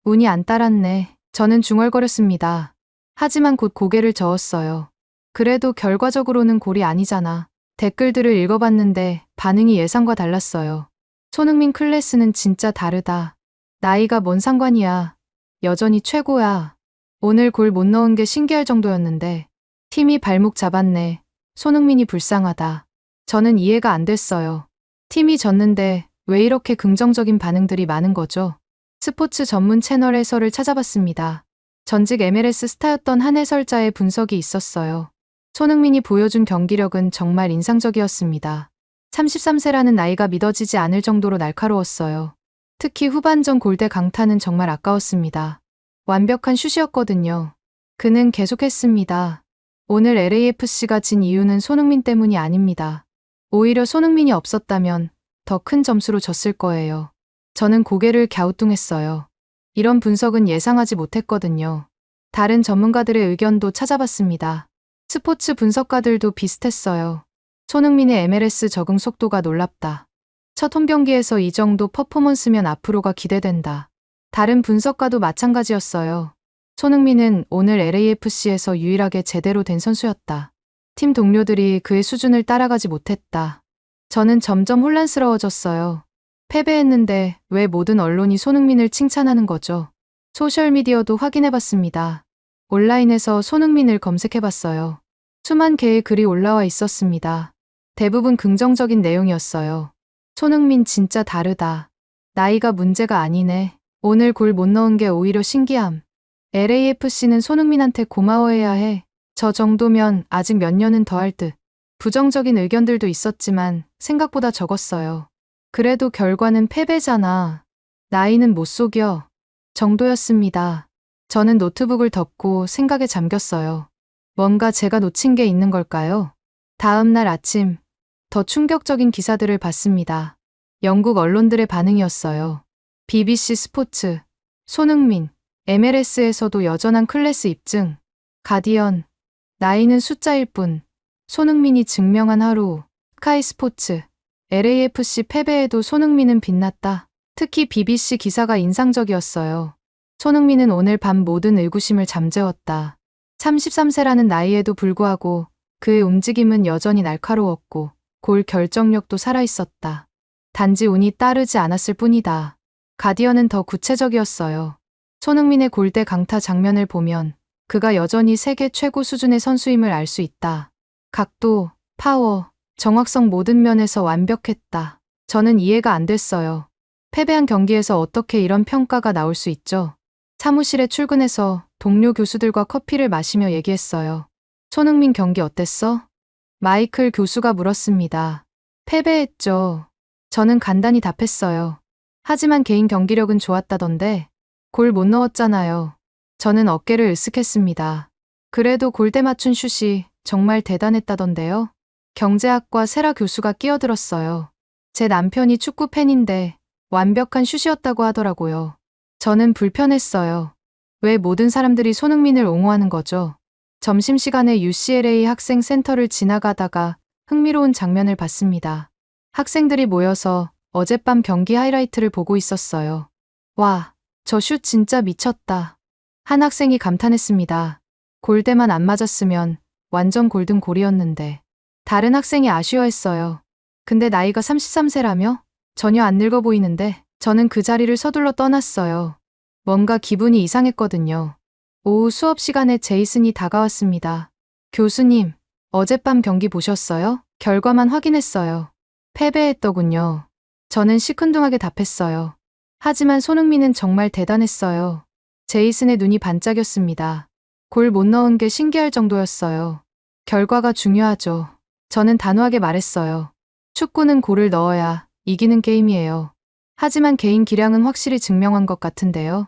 운이 안 따랐네. 저는 중얼거렸습니다. 하지만 곧 고개를 저었어요. 그래도 결과적으로는 골이 아니잖아. 댓글들을 읽어봤는데 반응이 예상과 달랐어요. 손흥민 클래스는 진짜 다르다. 나이가 뭔 상관이야. 여전히 최고야. 오늘 골 못 넣은 게 신기할 정도였는데 팀이 발목 잡았네. 손흥민이 불쌍하다. 저는 이해가 안 됐어요. 팀이 졌는데 왜 이렇게 긍정적인 반응들이 많은 거죠? 스포츠 전문 채널 해설을 찾아봤습니다. 전직 MLS 스타였던 한 해설자의 분석이 있었어요. 손흥민이 보여준 경기력은 정말 인상적이었습니다. 33세라는 나이가 믿어지지 않을 정도로 날카로웠어요. 특히 후반전 골대 강타는 정말 아까웠습니다. 완벽한 슛이었거든요. 그는 계속했습니다. 오늘 LAFC가 진 이유는 손흥민 때문이 아닙니다. 오히려 손흥민이 없었다면 더 큰 점수로 졌을 거예요. 저는 고개를 갸우뚱했어요. 이런 분석은 예상하지 못했거든요. 다른 전문가들의 의견도 찾아봤습니다. 스포츠 분석가들도 비슷했어요. 손흥민의 MLS 적응 속도가 놀랍다. 첫 홈경기에서 이 정도 퍼포먼스면 앞으로가 기대된다. 다른 분석가도 마찬가지였어요. 손흥민은 오늘 LAFC에서 유일하게 제대로 된 선수였다. 팀 동료들이 그의 수준을 따라가지 못했다. 저는 점점 혼란스러워졌어요. 패배했는데 왜 모든 언론이 손흥민을 칭찬하는 거죠? 소셜미디어도 확인해봤습니다. 온라인에서 손흥민을 검색해봤어요. 수만 개의 글이 올라와 있었습니다. 대부분 긍정적인 내용이었어요. 손흥민 진짜 다르다. 나이가 문제가 아니네. 오늘 골 못 넣은 게 오히려 신기함. LAFC는 손흥민한테 고마워해야 해. 저 정도면 아직 몇 년은 더 할 듯. 부정적인 의견들도 있었지만 생각보다 적었어요. 그래도 결과는 패배잖아. 나이는 못 속여. 정도였습니다. 저는 노트북을 덮고 생각에 잠겼어요. 뭔가 제가 놓친 게 있는 걸까요? 다음 날 아침, 더 충격적인 기사들을 봤습니다. 영국 언론들의 반응이었어요. BBC 스포츠, 손흥민, MLS에서도 여전한 클래스 입증, 가디언, 나이는 숫자일 뿐, 손흥민이 증명한 하루, 스카이 스포츠, LAFC 패배에도 손흥민은 빛났다. 특히 BBC 기사가 인상적이었어요. 손흥민은 오늘 밤 모든 의구심을 잠재웠다. 33세라는 나이에도 불구하고 그의 움직임은 여전히 날카로웠고 골 결정력도 살아있었다. 단지 운이 따르지 않았을 뿐이다. 가디언은 더 구체적이었어요. 손흥민의 골대 강타 장면을 보면 그가 여전히 세계 최고 수준의 선수임을 알 수 있다. 각도, 파워, 정확성 모든 면에서 완벽했다. 저는 이해가 안 됐어요. 패배한 경기에서 어떻게 이런 평가가 나올 수 있죠? 사무실에 출근해서 동료 교수들과 커피를 마시며 얘기했어요. 손흥민 경기 어땠어? 마이클 교수가 물었습니다. 패배했죠. 저는 간단히 답했어요. 하지만 개인 경기력은 좋았다던데 골 못 넣었잖아요. 저는 어깨를 으쓱했습니다. 그래도 골대 맞춘 슛이 정말 대단했다던데요. 경제학과 세라 교수가 끼어들었어요. 제 남편이 축구 팬인데 완벽한 슛이었다고 하더라고요. 저는 불편했어요. 왜 모든 사람들이 손흥민을 옹호하는 거죠? 점심시간에 UCLA 학생 센터를 지나가다가 흥미로운 장면을 봤습니다. 학생들이 모여서 어젯밤 경기 하이라이트를 보고 있었어요. 와, 저 슛 진짜 미쳤다. 한 학생이 감탄했습니다. 골대만 안 맞았으면 완전 골든골이었는데. 다른 학생이 아쉬워했어요. 근데 나이가 33세라며? 전혀 안 늙어 보이는데. 저는 그 자리를 서둘러 떠났어요. 뭔가 기분이 이상했거든요. 오후 수업 시간에 제이슨이 다가왔습니다. 교수님, 어젯밤 경기 보셨어요? 결과만 확인했어요. 패배했더군요. 저는 시큰둥하게 답했어요. 하지만 손흥민은 정말 대단했어요. 제이슨의 눈이 반짝였습니다. 골 못 넣은 게 신기할 정도였어요. 결과가 중요하죠. 저는 단호하게 말했어요. 축구는 골을 넣어야 이기는 게임이에요. 하지만 개인 기량은 확실히 증명한 것 같은데요.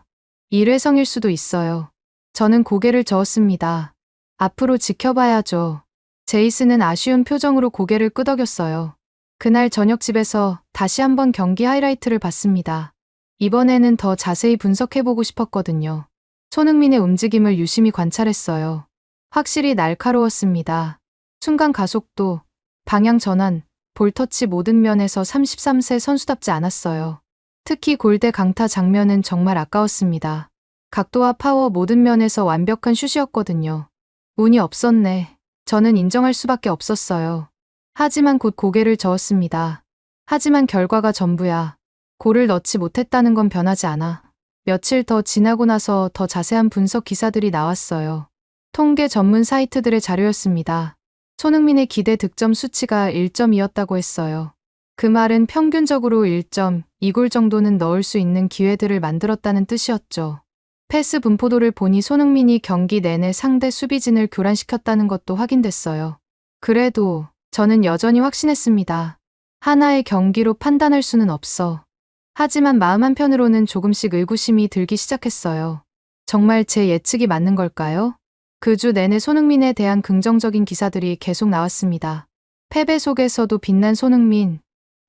일회성일 수도 있어요. 저는 고개를 저었습니다. 앞으로 지켜봐야죠. 제이슨은 아쉬운 표정으로 고개를 끄덕였어요. 그날 저녁 집에서 다시 한번 경기 하이라이트를 봤습니다. 이번에는 더 자세히 분석해보고 싶었거든요. 손흥민의 움직임을 유심히 관찰했어요. 확실히 날카로웠습니다. 순간 가속도, 방향 전환, 볼터치 모든 면에서 33세 선수답지 않았어요. 특히 골대 강타 장면은 정말 아까웠습니다. 각도와 파워 모든 면에서 완벽한 슛이었거든요. 운이 없었네. 저는 인정할 수밖에 없었어요. 하지만 곧 고개를 저었습니다. 하지만 결과가 전부야. 골을 넣지 못했다는 건 변하지 않아. 며칠 더 지나고 나서 더 자세한 분석 기사들이 나왔어요. 통계 전문 사이트들의 자료였습니다. 손흥민의 기대 득점 수치가 1.2였다고 했어요. 그 말은 평균적으로 1.2골 정도는 넣을 수 있는 기회들을 만들었다는 뜻이었죠. 패스 분포도를 보니 손흥민이 경기 내내 상대 수비진을 교란시켰다는 것도 확인됐어요. 그래도 저는 여전히 확신했습니다. 하나의 경기로 판단할 수는 없어. 하지만 마음 한편으로는 조금씩 의구심이 들기 시작했어요. 정말 제 예측이 맞는 걸까요? 그 주 내내 손흥민에 대한 긍정적인 기사들이 계속 나왔습니다. 패배 속에서도 빛난 손흥민,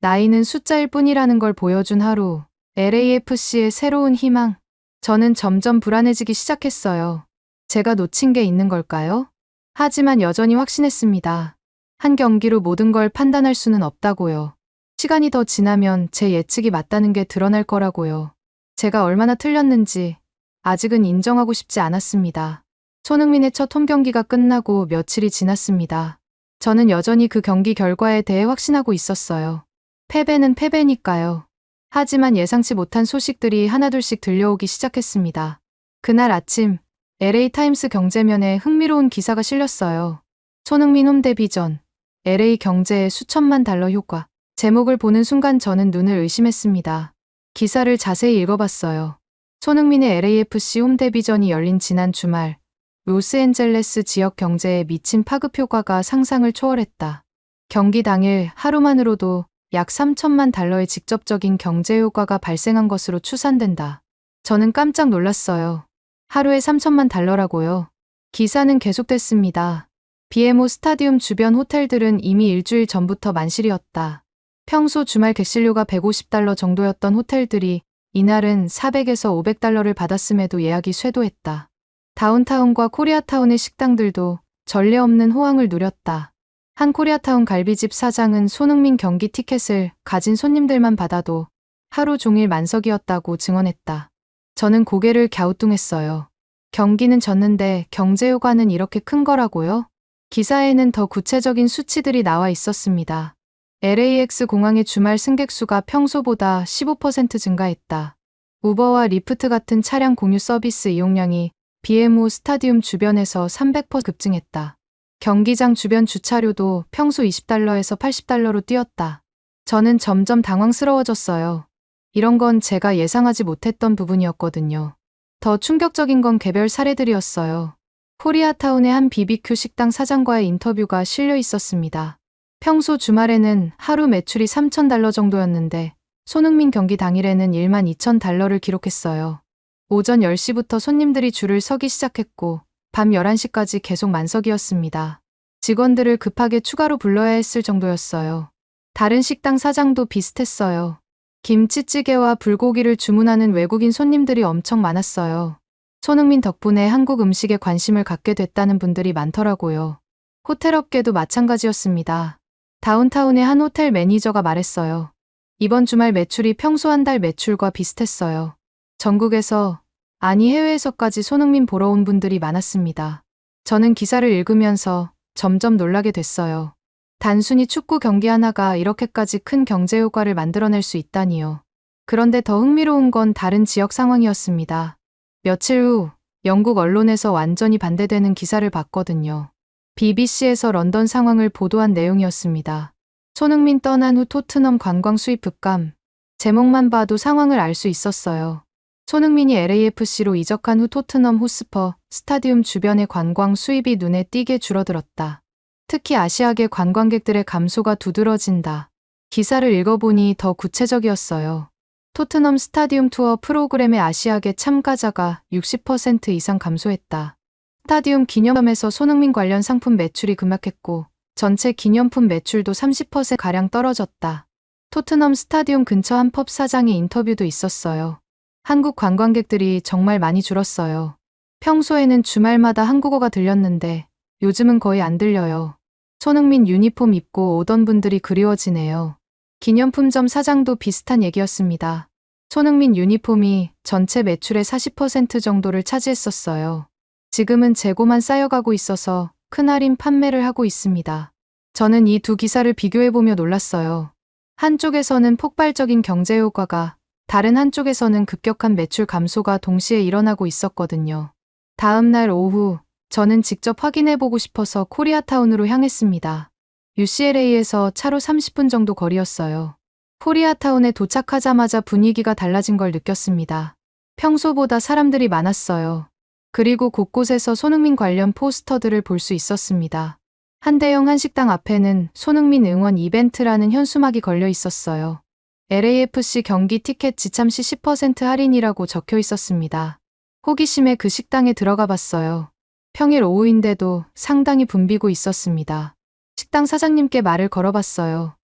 나이는 숫자일 뿐이라는 걸 보여준 하루, LAFC의 새로운 희망. 저는 점점 불안해지기 시작했어요. 제가 놓친 게 있는 걸까요? 하지만 여전히 확신했습니다. 한 경기로 모든 걸 판단할 수는 없다고요. 시간이 더 지나면 제 예측이 맞다는 게 드러날 거라고요. 제가 얼마나 틀렸는지 아직은 인정하고 싶지 않았습니다. 손흥민의 첫 홈경기가 끝나고 며칠이 지났습니다. 저는 여전히 그 경기 결과에 대해 확신하고 있었어요. 패배는 패배니까요. 하지만 예상치 못한 소식들이 하나둘씩 들려오기 시작했습니다. 그날 아침 LA타임스 경제면에 흥미로운 기사가 실렸어요. 손흥민 홈 데뷔 전 LA 경제의 수천만 달러 효과. 제목을 보는 순간 저는 눈을 의심했습니다. 기사를 자세히 읽어봤어요. 손흥민의 LAFC 홈데뷔전이 열린 지난 주말, 로스앤젤레스 지역 경제에 미친 파급 효과가 상상을 초월했다. 경기 당일 하루만으로도 약 3천만 달러의 직접적인 경제 효과가 발생한 것으로 추산된다. 저는 깜짝 놀랐어요. 하루에 3천만 달러라고요. 기사는 계속됐습니다. BMO 스타디움 주변 호텔들은 이미 일주일 전부터 만실이었다. 평소 주말 객실료가 150달러 정도였던 호텔들이 이날은 400에서 500달러를 받았음에도 예약이 쇄도했다. 다운타운과 코리아타운의 식당들도 전례 없는 호황을 누렸다. 한 코리아타운 갈비집 사장은 손흥민 경기 티켓을 가진 손님들만 받아도 하루 종일 만석이었다고 증언했다. 저는 고개를 갸우뚱했어요. 경기는 졌는데 경제 효과는 이렇게 큰 거라고요? 기사에는 더 구체적인 수치들이 나와 있었습니다. LAX 공항의 주말 승객 수가 평소보다 15% 증가했다. 우버와 리프트 같은 차량 공유 서비스 이용량이 BMO 스타디움 주변에서 300% 급증했다. 경기장 주변 주차료도 평소 20달러에서 80달러로 뛰었다. 저는 점점 당황스러워졌어요. 이런 건 제가 예상하지 못했던 부분이었거든요. 더 충격적인 건 개별 사례들이었어요. 코리아타운의 한 BBQ 식당 사장과의 인터뷰가 실려 있었습니다. 평소 주말에는 하루 매출이 3,000달러 정도였는데 손흥민 경기 당일에는 12,000달러를 기록했어요. 오전 10시부터 손님들이 줄을 서기 시작했고 밤 11시까지 계속 만석이었습니다. 직원들을 급하게 추가로 불러야 했을 정도였어요. 다른 식당 사장도 비슷했어요. 김치찌개와 불고기를 주문하는 외국인 손님들이 엄청 많았어요. 손흥민 덕분에 한국 음식에 관심을 갖게 됐다는 분들이 많더라고요. 호텔업계도 마찬가지였습니다. 다운타운의 한 호텔 매니저가 말했어요. 이번 주말 매출이 평소 한 달 매출과 비슷했어요. 전국에서, 아니 해외에서까지 손흥민 보러 온 분들이 많았습니다. 저는 기사를 읽으면서 점점 놀라게 됐어요. 단순히 축구 경기 하나가 이렇게까지 큰 경제 효과를 만들어낼 수 있다니요. 그런데 더 흥미로운 건 다른 지역 상황이었습니다. 며칠 후 영국 언론에서 완전히 반대되는 기사를 봤거든요. BBC에서 런던 상황을 보도한 내용이었습니다. 손흥민 떠난 후 토트넘 관광 수입 급감. 제목만 봐도 상황을 알 수 있었어요. 손흥민이 LAFC로 이적한 후 토트넘 호스퍼 스타디움 주변의 관광 수입이 눈에 띄게 줄어들었다. 특히 아시아계 관광객들의 감소가 두드러진다. 기사를 읽어보니 더 구체적이었어요. 토트넘 스타디움 투어 프로그램의 아시아계 참가자가 60% 이상 감소했다. 스타디움 기념품에서 손흥민 관련 상품 매출이 급락했고 전체 기념품 매출도 30%가량 떨어졌다. 토트넘 스타디움 근처 한 펍 사장의 인터뷰도 있었어요. 한국 관광객들이 정말 많이 줄었어요. 평소에는 주말마다 한국어가 들렸는데 요즘은 거의 안 들려요. 손흥민 유니폼 입고 오던 분들이 그리워지네요. 기념품점 사장도 비슷한 얘기였습니다. 손흥민 유니폼이 전체 매출의 40% 정도를 차지했었어요. 지금은 재고만 쌓여가고 있어서 큰 할인 판매를 하고 있습니다. 저는 이 두 기사를 비교해보며 놀랐어요. 한쪽에서는 폭발적인 경제 효과가, 다른 한쪽에서는 급격한 매출 감소가 동시에 일어나고 있었거든요. 다음 날 오후, 저는 직접 확인해보고 싶어서 코리아타운으로 향했습니다. UCLA에서 차로 30분 정도 거리였어요. 코리아타운에 도착하자마자 분위기가 달라진 걸 느꼈습니다. 평소보다 사람들이 많았어요. 그리고 곳곳에서 손흥민 관련 포스터들을 볼 수 있었습니다. 한 대형 한식당 앞에는 손흥민 응원 이벤트라는 현수막이 걸려 있었어요. LAFC 경기 티켓 지참 시 10% 할인이라고 적혀 있었습니다. 호기심에 그 식당에 들어가 봤어요. 평일 오후인데도 상당히 붐비고 있었습니다. 식당 사장님께 말을 걸어봤어요.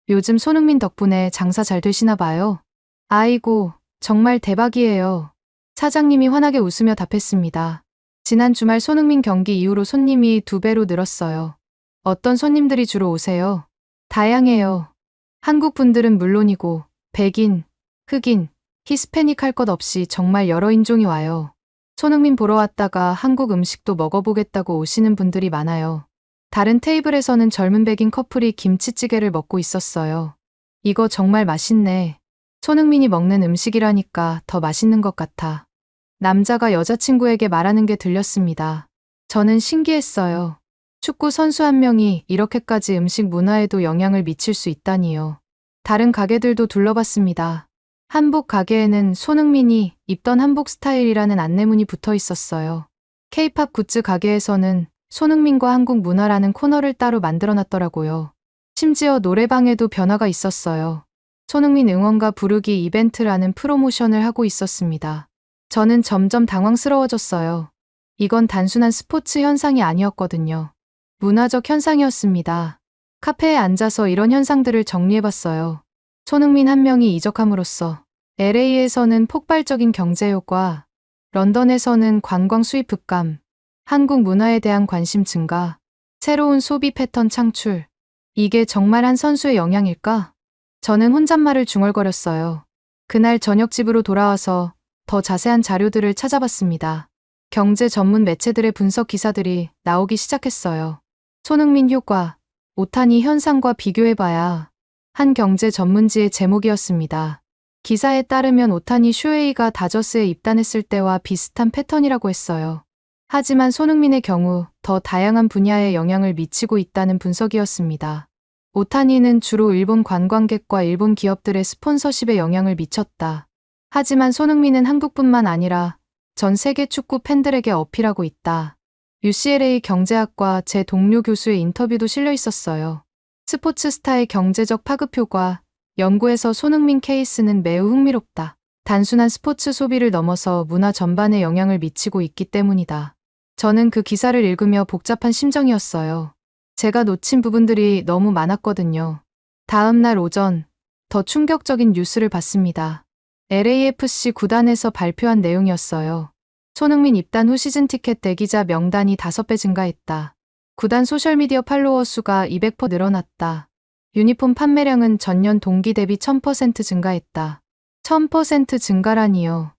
요즘 손흥민 덕분에 장사 잘 되시나 봐요. 아이고, 정말 대박이에요. 사장님이 환하게 웃으며 답했습니다. 지난 주말 손흥민 경기 이후로 손님이 2배로 늘었어요. 어떤 손님들이 주로 오세요? 다양해요. 한국 분들은 물론이고 백인, 흑인, 히스패닉 할 것 없이 정말 여러 인종이 와요. 손흥민 보러 왔다가 한국 음식도 먹어보겠다고 오시는 분들이 많아요. 다른 테이블에서는 젊은 백인 커플이 김치찌개를 먹고 있었어요. 이거 정말 맛있네. 손흥민이 먹는 음식이라니까 더 맛있는 것 같아. 남자가 여자친구에게 말하는 게 들렸습니다. 저는 신기했어요. 축구 선수 한 명이 이렇게까지 음식 문화에도 영향을 미칠 수 있다니요. 다른 가게들도 둘러봤습니다. 한복 가게에는 손흥민이 입던 한복 스타일이라는 안내문이 붙어 있었어요. K-팝 굿즈 가게에서는 손흥민과 한국 문화라는 코너를 따로 만들어 놨더라고요. 심지어 노래방에도 변화가 있었어요. 손흥민 응원가 부르기 이벤트라는 프로모션을 하고 있었습니다. 저는 점점 당황스러워졌어요. 이건 단순한 스포츠 현상이 아니었거든요. 문화적 현상이었습니다. 카페에 앉아서 이런 현상들을 정리해봤어요. 손흥민 한 명이 이적함으로써 LA에서는 폭발적인 경제 효과, 런던에서는 관광 수입 급감, 한국 문화에 대한 관심 증가, 새로운 소비 패턴 창출. 이게 정말 한 선수의 영향일까? 저는 혼잣말을 중얼거렸어요. 그날 저녁 집으로 돌아와서 더 자세한 자료들을 찾아봤습니다. 경제 전문 매체들의 분석 기사들이 나오기 시작했어요. 손흥민 효과, 오타니 현상과 비교해봐야 한 경제 전문지의 제목이었습니다. 기사에 따르면 오타니 슈에이가 다저스에 입단했을 때와 비슷한 패턴이라고 했어요. 하지만 손흥민의 경우 더 다양한 분야에 영향을 미치고 있다는 분석이었습니다. 오타니는 주로 일본 관광객과 일본 기업들의 스폰서십에 영향을 미쳤다. 하지만 손흥민은 한국뿐만 아니라 전 세계 축구 팬들에게 어필하고 있다. UCLA 경제학과 제 동료 교수의 인터뷰도 실려 있었어요. 스포츠 스타의 경제적 파급 효과, 연구에서 손흥민 케이스는 매우 흥미롭다. 단순한 스포츠 소비를 넘어서 문화 전반에 영향을 미치고 있기 때문이다. 저는 그 기사를 읽으며 복잡한 심정이었어요. 제가 놓친 부분들이 너무 많았거든요. 다음 날 오전, 더 충격적인 뉴스를 봤습니다. LAFC 구단에서 발표한 내용이었어요. 손흥민 입단 후 시즌 티켓 대기자 명단이 5배 증가했다. 구단 소셜미디어 팔로워 수가 200% 늘어났다. 유니폼 판매량은 전년 동기 대비 1000% 증가했다. 1000% 증가라니요.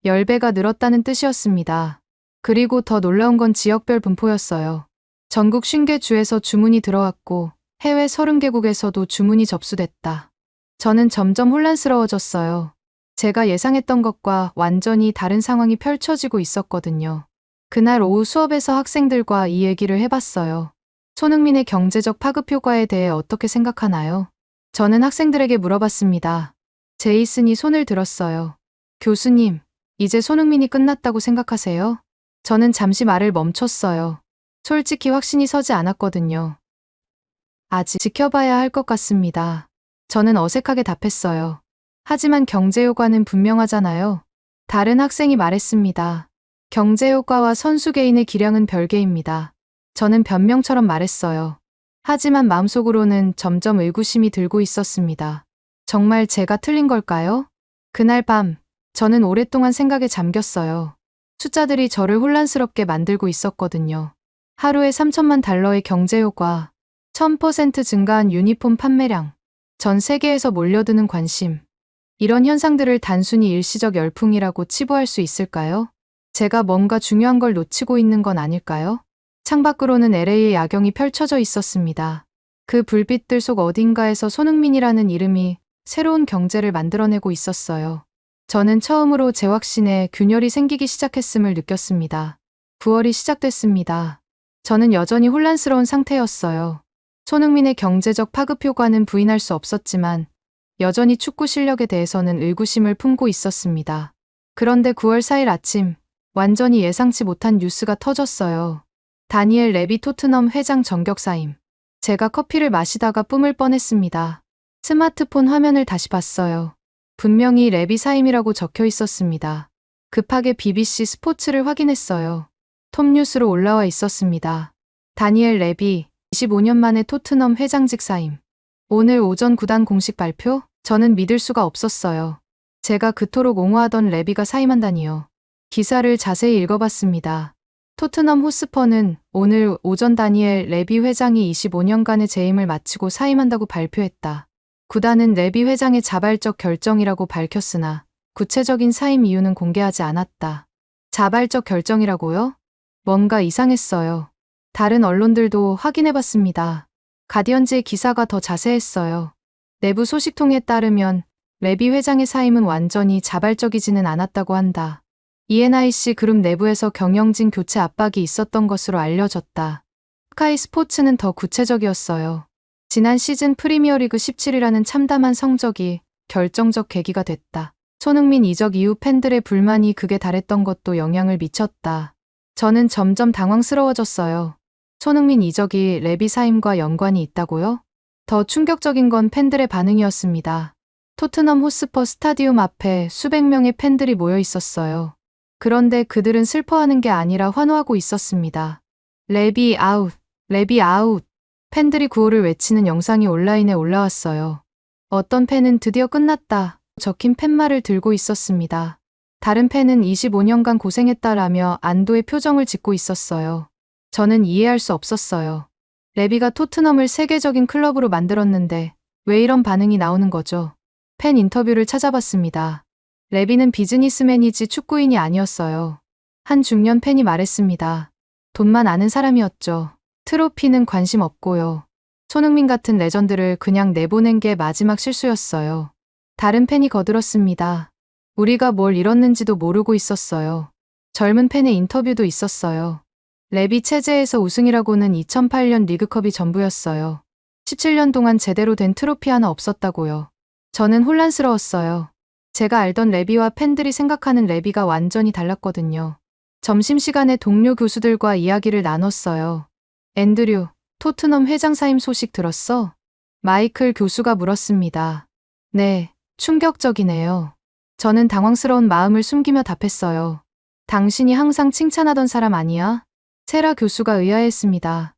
10배가 늘었다는 뜻이었습니다. 그리고 더 놀라운 건 지역별 분포였어요. 전국 50개주에서 주문이 들어왔고 해외 30개국에서도 주문이 접수됐다. 저는 점점 혼란스러워졌어요. 제가 예상했던 것과 완전히 다른 상황이 펼쳐지고 있었거든요. 그날 오후 수업에서 학생들과 이 얘기를 해봤어요. 손흥민의 경제적 파급 효과에 대해 어떻게 생각하나요? 저는 학생들에게 물어봤습니다. 제이슨이 손을 들었어요. 교수님, 이제 손흥민이 끝났다고 생각하세요? 저는 잠시 말을 멈췄어요. 솔직히 확신이 서지 않았거든요. 아직 지켜봐야 할 것 같습니다. 저는 어색하게 답했어요. 하지만 경제 효과는 분명하잖아요. 다른 학생이 말했습니다. 경제 효과와 선수 개인의 기량은 별개입니다. 저는 변명처럼 말했어요. 하지만 마음속으로는 점점 의구심이 들고 있었습니다. 정말 제가 틀린 걸까요? 그날 밤, 저는 오랫동안 생각에 잠겼어요. 숫자들이 저를 혼란스럽게 만들고 있었거든요. 하루에 3천만 달러의 경제 효과, 1000% 증가한 유니폼 판매량, 전 세계에서 몰려드는 관심. 이런 현상들을 단순히 일시적 열풍이라고 치부할 수 있을까요? 제가 뭔가 중요한 걸 놓치고 있는 건 아닐까요? 창밖으로는 LA의 야경이 펼쳐져 있었습니다. 그 불빛들 속 어딘가에서 손흥민이라는 이름이 새로운 경제를 만들어내고 있었어요. 저는 처음으로 제 확신에 균열이 생기기 시작했음을 느꼈습니다. 9월이 시작됐습니다. 저는 여전히 혼란스러운 상태였어요. 손흥민의 경제적 파급 효과는 부인할 수 없었지만 여전히 축구 실력에 대해서는 의구심을 품고 있었습니다. 그런데 9월 4일 아침, 완전히 예상치 못한 뉴스가 터졌어요. 다니엘 레비 토트넘 회장 전격 사임. 제가 커피를 마시다가 뿜을 뻔했습니다. 스마트폰 화면을 다시 봤어요. 분명히 레비 사임이라고 적혀 있었습니다. 급하게 BBC 스포츠를 확인했어요. 톱뉴스로 올라와 있었습니다. 다니엘 레비, 25년 만에 토트넘 회장직 사임. 오늘 오전 구단 공식 발표? 저는 믿을 수가 없었어요. 제가 그토록 옹호하던 레비가 사임한다니요. 기사를 자세히 읽어봤습니다. 토트넘 호스퍼는 오늘 오전 다니엘 레비 회장이 25년간의 재임을 마치고 사임한다고 발표했다. 구단은 레비 회장의 자발적 결정이라고 밝혔으나 구체적인 사임 이유는 공개하지 않았다. 자발적 결정이라고요? 뭔가 이상했어요. 다른 언론들도 확인해봤습니다. 가디언즈의 기사가 더 자세했어요. 내부 소식통에 따르면 레비 회장의 사임은 완전히 자발적이지는 않았다고 한다. ENIC 그룹 내부에서 경영진 교체 압박이 있었던 것으로 알려졌다. 스카이 스포츠는 더 구체적이었어요. 지난 시즌 프리미어리그 17위라는 참담한 성적이 결정적 계기가 됐다. 손흥민 이적 이후 팬들의 불만이 극에 달했던 것도 영향을 미쳤다. 저는 점점 당황스러워졌어요. 손흥민 이적이 레비 사임과 연관이 있다고요? 더 충격적인 건 팬들의 반응이었습니다. 토트넘 호스퍼 스타디움 앞에 수백 명의 팬들이 모여 있었어요. 그런데 그들은 슬퍼하는 게 아니라 환호하고 있었습니다. 레비 아웃, 레비 아웃. 팬들이 구호를 외치는 영상이 온라인에 올라왔어요. 어떤 팬은 드디어 끝났다 적힌 팻말을 들고 있었습니다. 다른 팬은 25년간 고생했다라며 안도의 표정을 짓고 있었어요. 저는 이해할 수 없었어요. 레비가 토트넘을 세계적인 클럽으로 만들었는데 왜 이런 반응이 나오는 거죠? 팬 인터뷰를 찾아봤습니다. 레비는 비즈니스맨이지 축구인이 아니었어요. 한 중년 팬이 말했습니다. 돈만 아는 사람이었죠. 트로피는 관심 없고요. 손흥민 같은 레전드를 그냥 내보낸 게 마지막 실수였어요. 다른 팬이 거들었습니다. 우리가 뭘 잃었는지도 모르고 있었어요. 젊은 팬의 인터뷰도 있었어요. 레비 체제에서 우승이라고는 2008년 리그컵이 전부였어요. 17년 동안 제대로 된 트로피 하나 없었다고요. 저는 혼란스러웠어요. 제가 알던 레비와 팬들이 생각하는 레비가 완전히 달랐거든요. 점심시간에 동료 교수들과 이야기를 나눴어요. 앤드류, 토트넘 회장 사임 소식 들었어? 마이클 교수가 물었습니다. 네, 충격적이네요. 저는 당황스러운 마음을 숨기며 답했어요. 당신이 항상 칭찬하던 사람 아니야? 세라 교수가 의아했습니다.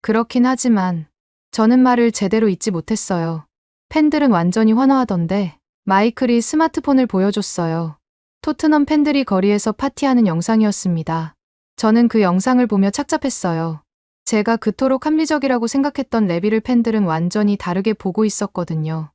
그렇긴 하지만 저는 말을 제대로 잊지 못했어요. 팬들은 완전히 환호하던데 마이클이 스마트폰을 보여줬어요. 토트넘 팬들이 거리에서 파티하는 영상이었습니다. 저는 그 영상을 보며 착잡했어요. 제가 그토록 합리적이라고 생각했던 레비를 팬들은 완전히 다르게 보고 있었거든요.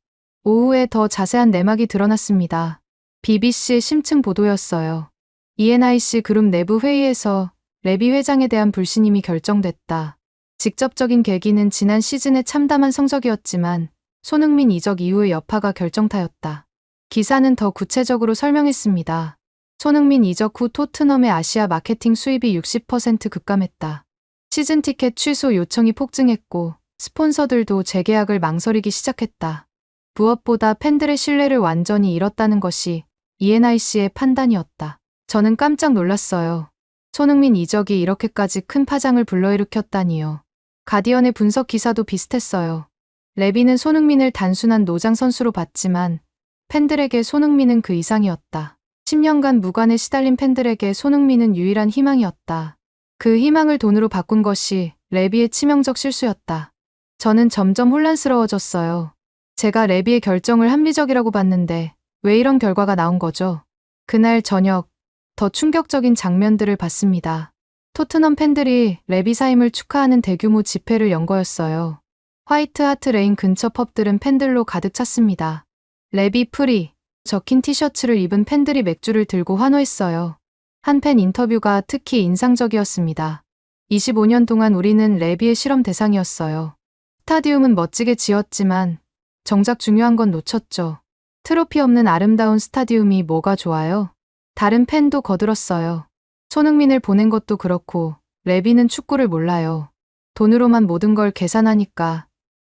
오후에 더 자세한 내막이 드러났습니다. BBC 심층 보도였어요. ENIC 그룹 내부 회의에서 레비 회장에 대한 불신임이 결정됐다. 직접적인 계기는 지난 시즌의 참담한 성적이었지만 손흥민 이적 이후의 여파가 결정타였다. 기사는 더 구체적으로 설명했습니다. 손흥민 이적 후 토트넘의 아시아 마케팅 수입이 60% 급감했다. 시즌 티켓 취소 요청이 폭증했고 스폰서들도 재계약을 망설이기 시작했다. 무엇보다 팬들의 신뢰를 완전히 잃었다는 것이 ENIC의 판단이었다. 저는 깜짝 놀랐어요. 손흥민 이적이 이렇게까지 큰 파장을 불러일으켰다니요. 가디언의 분석 기사도 비슷했어요. 레비는 손흥민을 단순한 노장 선수로 봤지만 팬들에게 손흥민은 그 이상이었다. 10년간 무관에 시달린 팬들에게 손흥민은 유일한 희망이었다. 그 희망을 돈으로 바꾼 것이 레비의 치명적 실수였다. 저는 점점 혼란스러워졌어요. 제가 레비의 결정을 합리적이라고 봤는데 왜 이런 결과가 나온 거죠? 그날 저녁 더 충격적인 장면들을 봤습니다. 토트넘 팬들이 레비 사임을 축하하는 대규모 집회를 연 거였어요. 화이트 하트 레인 근처 펍들은 팬들로 가득 찼습니다. 레비 프리 적힌 티셔츠를 입은 팬들이 맥주를 들고 환호했어요. 한 팬 인터뷰가 특히 인상적이었습니다. 25년 동안 우리는 레비의 실험 대상이었어요. 스타디움은 멋지게 지었지만 정작 중요한 건 놓쳤죠. 트로피 없는 아름다운 스타디움이 뭐가 좋아요? 다른 팬도 거들었어요. 손흥민을 보낸 것도 그렇고 레비는 축구를 몰라요. 돈으로만 모든 걸 계산하니까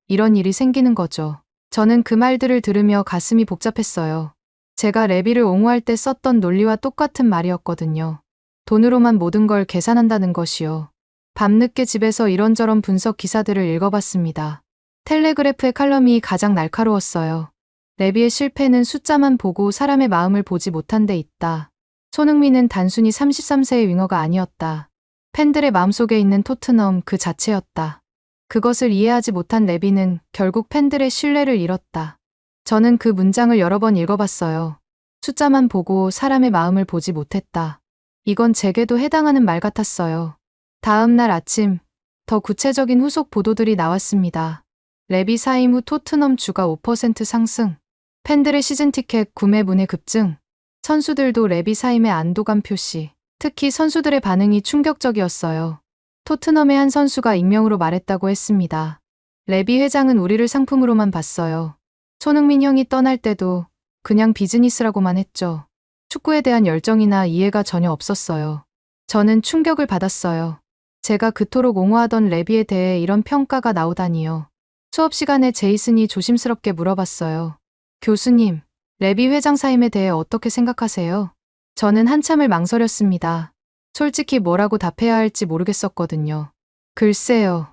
이런 일이 생기는 거죠. 저는 그 말들을 들으며 가슴이 복잡했어요. 제가 레비를 옹호할 때 썼던 논리와 똑같은 말이었거든요. 돈으로만 모든 걸 계산한다는 것이요. 밤늦게 집에서 이런저런 분석 기사들을 읽어봤습니다. 텔레그래프의 칼럼이 가장 날카로웠어요. 레비의 실패는 숫자만 보고 사람의 마음을 보지 못한 데 있다. 손흥민은 단순히 33세의 윙어가 아니었다. 팬들의 마음속에 있는 토트넘 그 자체였다. 그것을 이해하지 못한 레비는 결국 팬들의 신뢰를 잃었다. 저는 그 문장을 여러 번 읽어봤어요. 숫자만 보고 사람의 마음을 보지 못했다. 이건 제게도 해당하는 말 같았어요. 다음 날 아침, 더 구체적인 후속 보도들이 나왔습니다. 레비 사임 후 토트넘 주가 5% 상승, 팬들의 시즌 티켓 구매 문의 급증, 선수들도 레비 사임의 안도감 표시, 특히 선수들의 반응이 충격적이었어요. 토트넘의 한 선수가 익명으로 말했다고 했습니다. 레비 회장은 우리를 상품으로만 봤어요. 손흥민 형이 떠날 때도 그냥 비즈니스라고만 했죠. 축구에 대한 열정이나 이해가 전혀 없었어요. 저는 충격을 받았어요. 제가 그토록 옹호하던 레비에 대해 이런 평가가 나오다니요. 수업 시간에 제이슨이 조심스럽게 물어봤어요. 교수님, 레비 회장 사임에 대해 어떻게 생각하세요? 저는 한참을 망설였습니다. 솔직히 뭐라고 답해야 할지 모르겠었거든요. 글쎄요.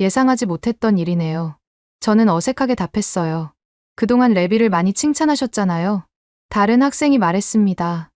예상하지 못했던 일이네요. 저는 어색하게 답했어요. 그동안 레비를 많이 칭찬하셨잖아요. 다른 학생이 말했습니다.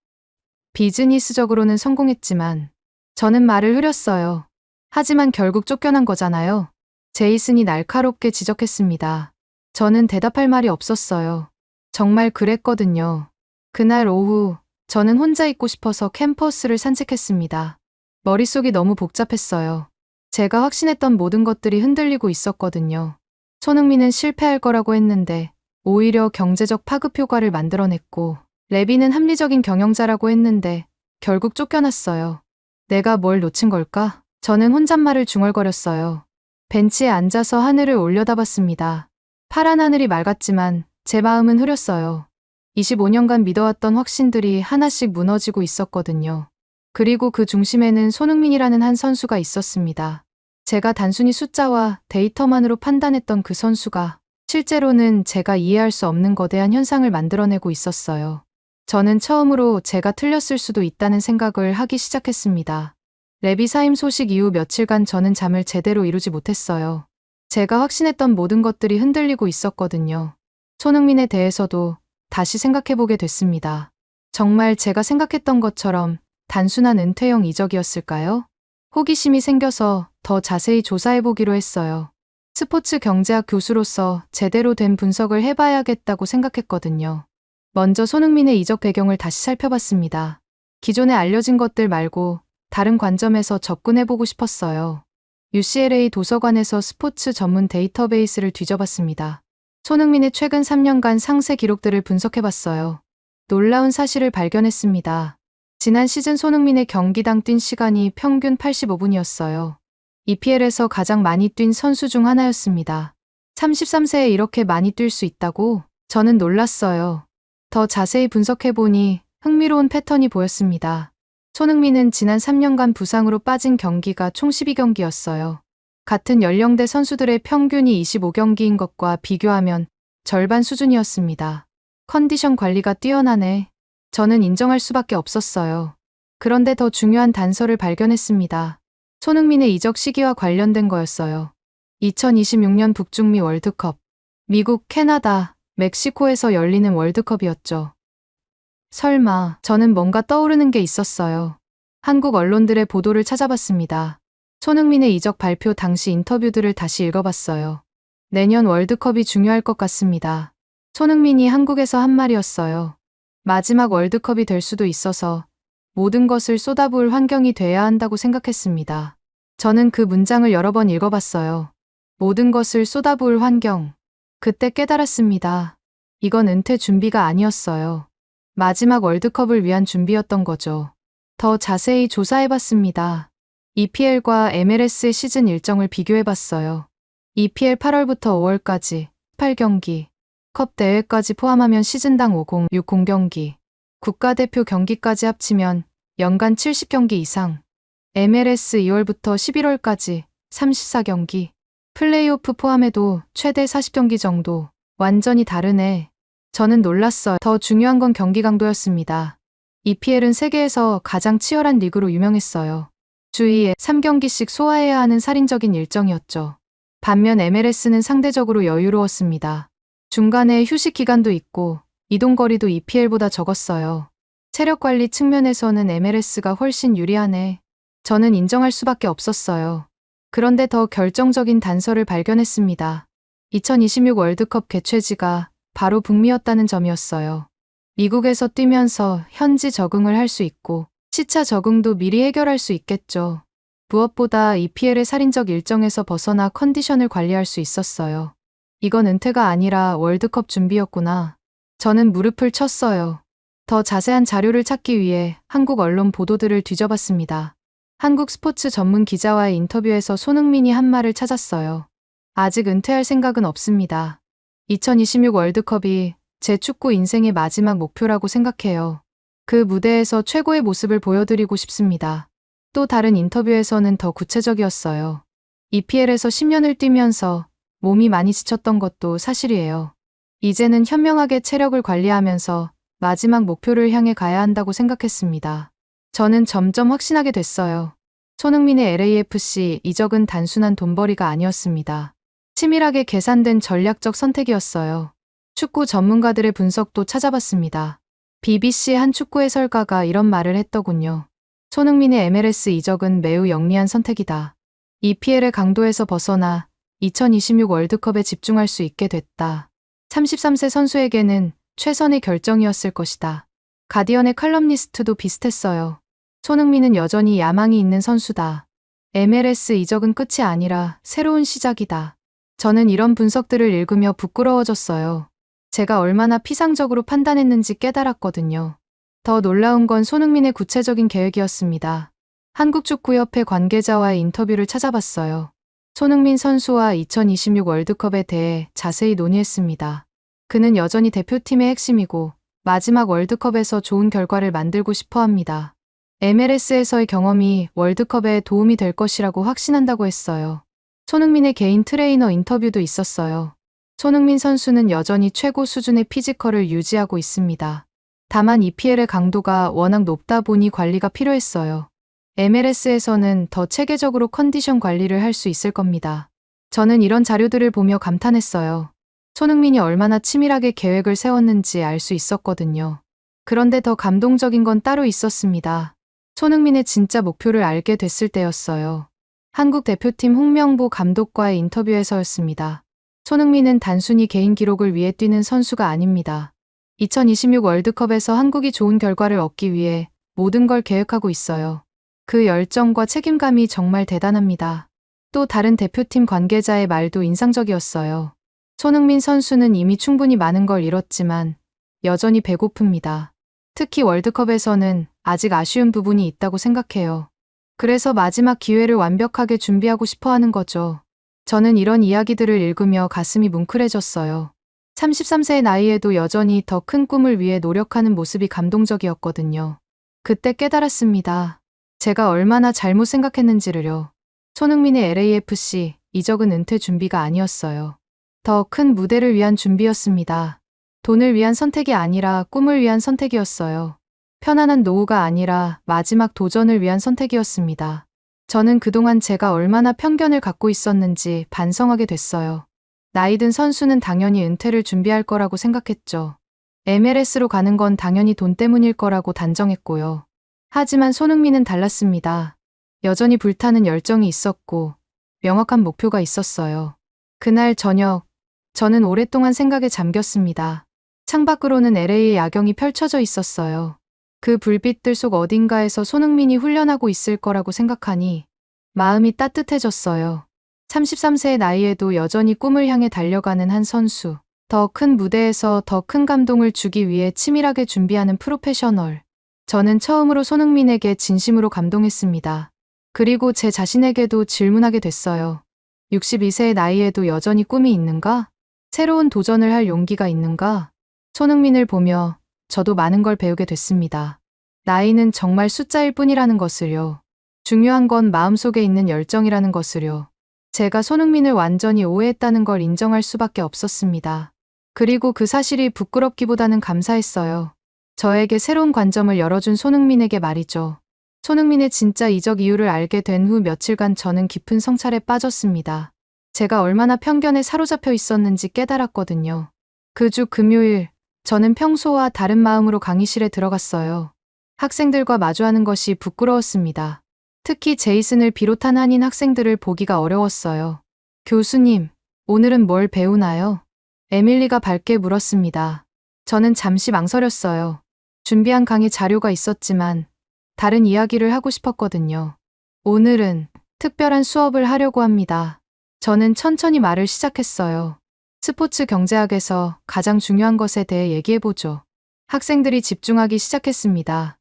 비즈니스적으로는 성공했지만 저는 말을 흐렸어요. 하지만 결국 쫓겨난 거잖아요. 제이슨이 날카롭게 지적했습니다. 저는 대답할 말이 없었어요. 정말 그랬거든요. 그날 오후 저는 혼자 있고 싶어서 캠퍼스를 산책했습니다. 머릿속이 너무 복잡했어요. 제가 확신했던 모든 것들이 흔들리고 있었거든요. 손흥민은 실패할 거라고 했는데 오히려 경제적 파급 효과를 만들어냈고, 레비는 합리적인 경영자라고 했는데 결국 쫓겨났어요. 내가 뭘 놓친 걸까? 저는 혼잣말을 중얼거렸어요. 벤치에 앉아서 하늘을 올려다봤습니다. 파란 하늘이 맑았지만 제 마음은 흐렸어요. 25년간 믿어왔던 확신들이 하나씩 무너지고 있었거든요. 그리고 그 중심에는 손흥민이라는 한 선수가 있었습니다. 제가 단순히 숫자와 데이터만으로 판단했던 그 선수가 실제로는 제가 이해할 수 없는 거대한 현상을 만들어내고 있었어요. 저는 처음으로 제가 틀렸을 수도 있다는 생각을 하기 시작했습니다. 레비 사임 소식 이후 며칠간 저는 잠을 제대로 이루지 못했어요. 제가 확신했던 모든 것들이 흔들리고 있었거든요. 손흥민에 대해서도 다시 생각해보게 됐습니다. 정말 제가 생각했던 것처럼 단순한 은퇴형 이적이었을까요? 호기심이 생겨서 더 자세히 조사해보기로 했어요. 스포츠 경제학 교수로서 제대로 된 분석을 해봐야겠다고 생각했거든요. 먼저 손흥민의 이적 배경을 다시 살펴봤습니다. 기존에 알려진 것들 말고 다른 관점에서 접근해보고 싶었어요. UCLA 도서관에서 스포츠 전문 데이터베이스를 뒤져봤습니다. 손흥민의 최근 3년간 상세 기록들을 분석해봤어요. 놀라운 사실을 발견했습니다. 지난 시즌 손흥민의 경기당 뛴 시간이 평균 85분이었어요. EPL에서 가장 많이 뛴 선수 중 하나였습니다. 33세에 이렇게 많이 뛸 수 있다고? 저는 놀랐어요. 더 자세히 분석해보니 흥미로운 패턴이 보였습니다. 손흥민은 지난 3년간 부상으로 빠진 경기가 총 12경기였어요. 같은 연령대 선수들의 평균이 25경기인 것과 비교하면 절반 수준이었습니다. 컨디션 관리가 뛰어나네. 저는 인정할 수밖에 없었어요. 그런데 더 중요한 단서를 발견했습니다. 손흥민의 이적 시기와 관련된 거였어요. 2026년 북중미 월드컵. 미국, 캐나다, 멕시코에서 열리는 월드컵이었죠. 설마, 저는 뭔가 떠오르는 게 있었어요. 한국 언론들의 보도를 찾아봤습니다. 손흥민의 이적 발표 당시 인터뷰들을 다시 읽어봤어요. 내년 월드컵이 중요할 것 같습니다. 손흥민이 한국에서 한 말이었어요. 마지막 월드컵이 될 수도 있어서 모든 것을 쏟아부을 환경이 돼야 한다고 생각했습니다. 저는 그 문장을 여러 번 읽어봤어요. 모든 것을 쏟아부을 환경. 그때 깨달았습니다. 이건 은퇴 준비가 아니었어요. 마지막 월드컵을 위한 준비였던 거죠. 더 자세히 조사해봤습니다. EPL과 MLS의 시즌 일정을 비교해봤어요. EPL 8월부터 5월까지 8경기, 컵 대회까지 포함하면 시즌당 60경기, 국가대표 경기까지 합치면 연간 70경기 이상, MLS 2월부터 11월까지 34경기, 플레이오프 포함해도 최대 40경기 정도. 완전히 다르네. 저는 놀랐어요. 더 중요한 건 경기 강도였습니다. EPL은 세계에서 가장 치열한 리그로 유명했어요. 주 2에 3경기씩 소화해야 하는 살인적인 일정이었죠. 반면 MLS는 상대적으로 여유로웠습니다. 중간에 휴식 기간도 있고 이동거리도 EPL보다 적었어요. 체력 관리 측면에서는 MLS가 훨씬 유리하네. 저는 인정할 수밖에 없었어요. 그런데 더 결정적인 단서를 발견했습니다. 2026 월드컵 개최지가 바로 북미였다는 점이었어요. 미국에서 뛰면서 현지 적응을 할 수 있고 시차 적응도 미리 해결할 수 있겠죠. 무엇보다 EPL의 살인적 일정에서 벗어나 컨디션을 관리할 수 있었어요. 이건 은퇴가 아니라 월드컵 준비였구나. 저는 무릎을 쳤어요. 더 자세한 자료를 찾기 위해 한국 언론 보도들을 뒤져봤습니다. 한국 스포츠 전문 기자와의 인터뷰에서 손흥민이 한 말을 찾았어요. 아직 은퇴할 생각은 없습니다. 2026 월드컵이 제 축구 인생의 마지막 목표라고 생각해요. 그 무대에서 최고의 모습을 보여드리고 싶습니다. 또 다른 인터뷰에서는 더 구체적이었어요. EPL에서 10년을 뛰면서 몸이 많이 지쳤던 것도 사실이에요. 이제는 현명하게 체력을 관리하면서 마지막 목표를 향해 가야 한다고 생각했습니다. 저는 점점 확신하게 됐어요. 손흥민의 LAFC 이적은 단순한 돈벌이가 아니었습니다. 치밀하게 계산된 전략적 선택이었어요. 축구 전문가들의 분석도 찾아봤습니다. BBC 한 축구 해설가가 이런 말을 했더군요. 손흥민의 MLS 이적은 매우 영리한 선택이다. EPL의 강도에서 벗어나 2026 월드컵에 집중할 수 있게 됐다. 33세 선수에게는 최선의 결정이었을 것이다. 가디언의 칼럼니스트도 비슷했어요. 손흥민은 여전히 야망이 있는 선수다. MLS 이적은 끝이 아니라 새로운 시작이다. 저는 이런 분석들을 읽으며 부끄러워졌어요. 제가 얼마나 피상적으로 판단했는지 깨달았거든요. 더 놀라운 건 손흥민의 구체적인 계획이었습니다. 한국축구협회 관계자와의 인터뷰를 찾아봤어요. 손흥민 선수와 2026 월드컵에 대해 자세히 논의했습니다. 그는 여전히 대표팀의 핵심이고 마지막 월드컵에서 좋은 결과를 만들고 싶어 합니다. MLS에서의 경험이 월드컵에 도움이 될 것이라고 확신한다고 했어요. 손흥민의 개인 트레이너 인터뷰도 있었어요. 손흥민 선수는 여전히 최고 수준의 피지컬을 유지하고 있습니다. 다만 EPL의 강도가 워낙 높다 보니 관리가 필요했어요. MLS에서는 더 체계적으로 컨디션 관리를 할 수 있을 겁니다. 저는 이런 자료들을 보며 감탄했어요. 손흥민이 얼마나 치밀하게 계획을 세웠는지 알 수 있었거든요. 그런데 더 감동적인 건 따로 있었습니다. 손흥민의 진짜 목표를 알게 됐을 때였어요. 한국 대표팀 홍명보 감독과의 인터뷰에서였습니다. 손흥민은 단순히 개인 기록을 위해 뛰는 선수가 아닙니다. 2026 월드컵에서 한국이 좋은 결과를 얻기 위해 모든 걸 계획하고 있어요. 그 열정과 책임감이 정말 대단합니다. 또 다른 대표팀 관계자의 말도 인상적이었어요. 손흥민 선수는 이미 충분히 많은 걸 이뤘지만 여전히 배고픕니다. 특히 월드컵에서는 아직 아쉬운 부분이 있다고 생각해요. 그래서 마지막 기회를 완벽하게 준비하고 싶어 하는 거죠. 저는 이런 이야기들을 읽으며 가슴이 뭉클해졌어요. 33세의 나이에도 여전히 더 큰 꿈을 위해 노력하는 모습이 감동적이었거든요. 그때 깨달았습니다. 제가 얼마나 잘못 생각했는지를요. 손흥민의 LAFC 이적은 은퇴 준비가 아니었어요. 더 큰 무대를 위한 준비였습니다. 돈을 위한 선택이 아니라 꿈을 위한 선택이었어요. 편안한 노후가 아니라 마지막 도전을 위한 선택이었습니다. 저는 그동안 제가 얼마나 편견을 갖고 있었는지 반성하게 됐어요. 나이 든 선수는 당연히 은퇴를 준비할 거라고 생각했죠. MLS로 가는 건 당연히 돈 때문일 거라고 단정했고요. 하지만 손흥민은 달랐습니다. 여전히 불타는 열정이 있었고 명확한 목표가 있었어요. 그날 저녁, 저는 오랫동안 생각에 잠겼습니다. 창밖으로는 LA의 야경이 펼쳐져 있었어요. 그 불빛들 속 어딘가에서 손흥민이 훈련하고 있을 거라고 생각하니 마음이 따뜻해졌어요. 33세의 나이에도 여전히 꿈을 향해 달려가는 한 선수. 더 큰 무대에서 더 큰 감동을 주기 위해 치밀하게 준비하는 프로페셔널. 저는 처음으로 손흥민에게 진심으로 감동했습니다. 그리고 제 자신에게도 질문하게 됐어요. 62세의 나이에도 여전히 꿈이 있는가? 새로운 도전을 할 용기가 있는가? 손흥민을 보며 저도 많은 걸 배우게 됐습니다. 나이는 정말 숫자일 뿐이라는 것을요. 중요한 건 마음속에 있는 열정이라는 것을요. 제가 손흥민을 완전히 오해했다는 걸 인정할 수밖에 없었습니다. 그리고 그 사실이 부끄럽기보다는 감사했어요. 저에게 새로운 관점을 열어준 손흥민에게 말이죠. 손흥민의 진짜 이적 이유를 알게 된 후 며칠간 저는 깊은 성찰에 빠졌습니다. 제가 얼마나 편견에 사로잡혀 있었는지 깨달았거든요. 그 주 금요일, 저는 평소와 다른 마음으로 강의실에 들어갔어요. 학생들과 마주하는 것이 부끄러웠습니다. 특히 제이슨을 비롯한 한인 학생들을 보기가 어려웠어요. 교수님, 오늘은 뭘 배우나요? 에밀리가 밝게 물었습니다. 저는 잠시 망설였어요. 준비한 강의 자료가 있었지만 다른 이야기를 하고 싶었거든요. 오늘은 특별한 수업을 하려고 합니다. 저는 천천히 말을 시작했어요. 스포츠 경제학에서 가장 중요한 것에 대해 얘기해보죠. 학생들이 집중하기 시작했습니다.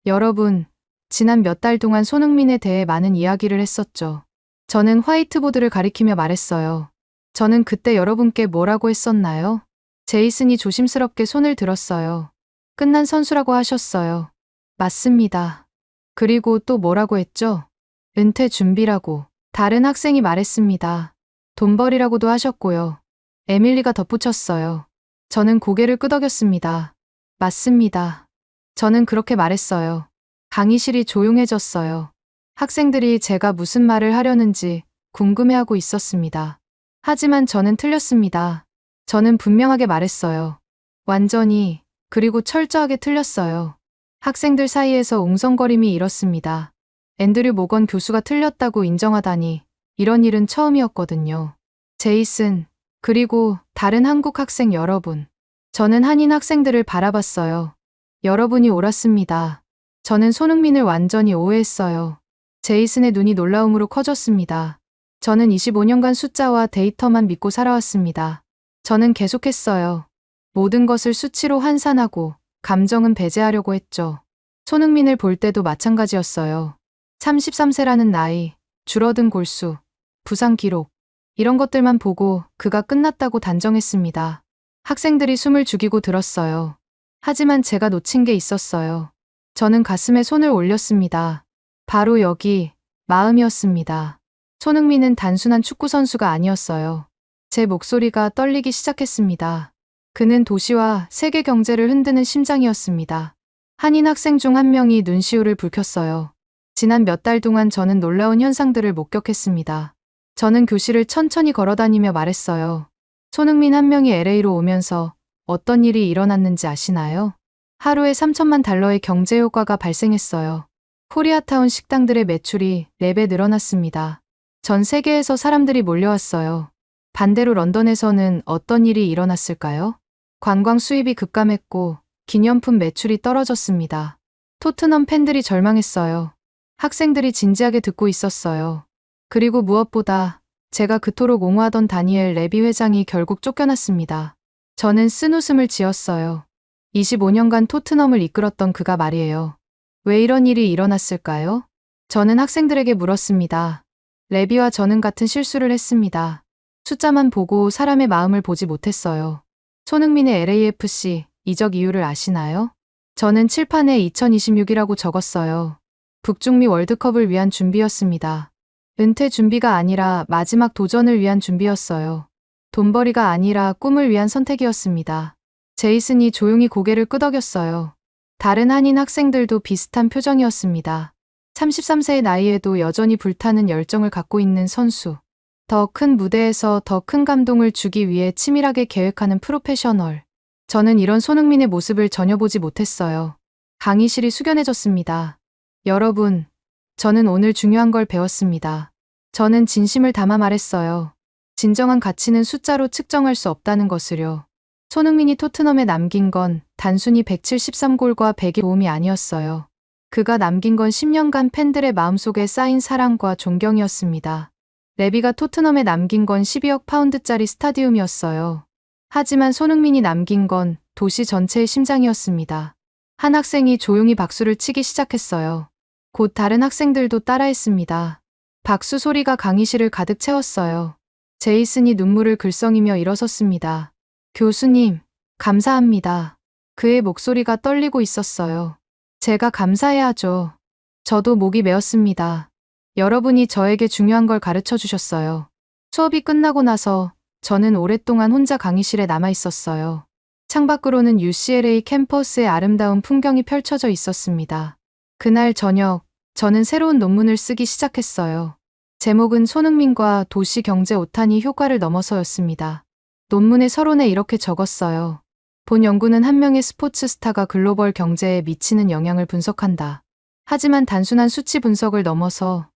여러분, 지난 몇 달 동안 손흥민에 대해 많은 이야기를 했었죠. 저는 화이트보드를 가리키며 말했어요. 저는 그때 여러분께 뭐라고 했었나요? 제이슨이 조심스럽게 손을 들었어요. 끝난 선수라고 하셨어요. 맞습니다. 그리고 또 뭐라고 했죠? 은퇴 준비라고. 다른 학생이 말했습니다. 돈벌이라고도 하셨고요. 에밀리가 덧붙였어요. 저는 고개를 끄덕였습니다. 맞습니다. 저는 그렇게 말했어요. 강의실이 조용해졌어요. 학생들이 제가 무슨 말을 하려는지 궁금해하고 있었습니다. 하지만 저는 틀렸습니다. 저는 분명하게 말했어요. 완전히, 그리고 철저하게 틀렸어요. 학생들 사이에서 웅성거림이 일었습니다. 앤드류 모건 교수가 틀렸다고 인정하다니, 이런 일은 처음이었거든요. 제이슨, 그리고 다른 한국 학생 여러분. 저는 한인 학생들을 바라봤어요. 여러분이 옳았습니다. 저는 손흥민을 완전히 오해했어요. 제이슨의 눈이 놀라움으로 커졌습니다. 저는 25년간 숫자와 데이터만 믿고 살아왔습니다. 저는 계속했어요. 모든 것을 수치로 환산하고 감정은 배제하려고 했죠. 손흥민을 볼 때도 마찬가지였어요. 33세라는 나이, 줄어든 골수, 부상 기록, 이런 것들만 보고 그가 끝났다고 단정했습니다. 학생들이 숨을 죽이고 들었어요. 하지만 제가 놓친 게 있었어요. 저는 가슴에 손을 올렸습니다. 바로 여기, 마음이었습니다. 손흥민은 단순한 축구 선수가 아니었어요. 제 목소리가 떨리기 시작했습니다. 그는 도시와 세계 경제를 흔드는 심장이었습니다. 한인 학생 중 한 명이 눈시울을 붉혔어요. 지난 몇 달 동안 저는 놀라운 현상들을 목격했습니다. 저는 교실을 천천히 걸어다니며 말했어요. 손흥민 한 명이 LA로 오면서 어떤 일이 일어났는지 아시나요? 하루에 3천만 달러의 경제 효과가 발생했어요. 코리아타운 식당들의 매출이 4배 늘어났습니다. 전 세계에서 사람들이 몰려왔어요. 반대로 런던에서는 어떤 일이 일어났을까요? 관광 수입이 급감했고 기념품 매출이 떨어졌습니다. 토트넘 팬들이 절망했어요. 학생들이 진지하게 듣고 있었어요. 그리고 무엇보다 제가 그토록 옹호하던 다니엘 레비 회장이 결국 쫓겨났습니다. 저는 쓴웃음을 지었어요. 25년간 토트넘을 이끌었던 그가 말이에요. 왜 이런 일이 일어났을까요? 저는 학생들에게 물었습니다. 레비와 저는 같은 실수를 했습니다. 숫자만 보고 사람의 마음을 보지 못했어요. 손흥민의 LAFC 이적 이유를 아시나요? 저는 칠판에 2026이라고 적었어요. 북중미 월드컵을 위한 준비였습니다. 은퇴 준비가 아니라 마지막 도전을 위한 준비였어요. 돈벌이가 아니라 꿈을 위한 선택이었습니다. 제이슨이 조용히 고개를 끄덕였어요. 다른 한인 학생들도 비슷한 표정이었습니다. 33세의 나이에도 여전히 불타는 열정을 갖고 있는 선수. 더 큰 무대에서 더 큰 감동을 주기 위해 치밀하게 계획하는 프로페셔널. 저는 이런 손흥민의 모습을 전혀 보지 못했어요. 강의실이 숙연해졌습니다. 여러분, 저는 오늘 중요한 걸 배웠습니다. 저는 진심을 담아 말했어요. 진정한 가치는 숫자로 측정할 수 없다는 것을요. 손흥민이 토트넘에 남긴 건 단순히 173골과 100의 도움이 아니었어요. 그가 남긴 건 10년간 팬들의 마음속에 쌓인 사랑과 존경이었습니다. 레비가 토트넘에 남긴 건 12억 파운드짜리 스타디움이었어요. 하지만 손흥민이 남긴 건 도시 전체의 심장이었습니다. 한 학생이 조용히 박수를 치기 시작했어요. 곧 다른 학생들도 따라했습니다. 박수 소리가 강의실을 가득 채웠어요. 제이슨이 눈물을 글썽이며 일어섰습니다. 교수님, 감사합니다. 그의 목소리가 떨리고 있었어요. 제가 감사해야죠. 저도 목이 메었습니다. 여러분이 저에게 중요한 걸 가르쳐 주셨어요. 수업이 끝나고 나서 저는 오랫동안 혼자 강의실에 남아 있었어요. 창밖으로는 UCLA 캠퍼스의 아름다운 풍경이 펼쳐져 있었습니다. 그날 저녁, 저는 새로운 논문을 쓰기 시작했어요. 제목은 손흥민과 도시 경제 오타니 효과를 넘어서였습니다. 논문의 서론에 이렇게 적었어요. 본 연구는 한 명의 스포츠 스타가 글로벌 경제에 미치는 영향을 분석한다. 하지만 단순한 수치 분석을 넘어서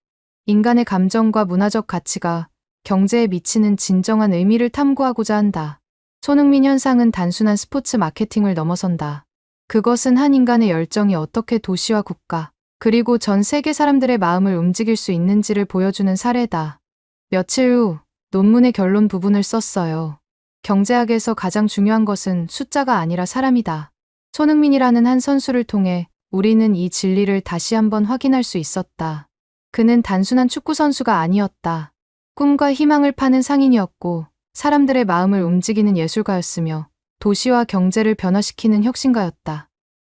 인간의 감정과 문화적 가치가 경제에 미치는 진정한 의미를 탐구하고자 한다. 손흥민 현상은 단순한 스포츠 마케팅을 넘어선다. 그것은 한 인간의 열정이 어떻게 도시와 국가, 그리고 전 세계 사람들의 마음을 움직일 수 있는지를 보여주는 사례다. 며칠 후 논문의 결론 부분을 썼어요. 경제학에서 가장 중요한 것은 숫자가 아니라 사람이다. 손흥민이라는 한 선수를 통해 우리는 이 진리를 다시 한번 확인할 수 있었다. 그는 단순한 축구 선수가 아니었다. 꿈과 희망을 파는 상인이었고 사람들의 마음을 움직이는 예술가였으며 도시와 경제를 변화시키는 혁신가였다.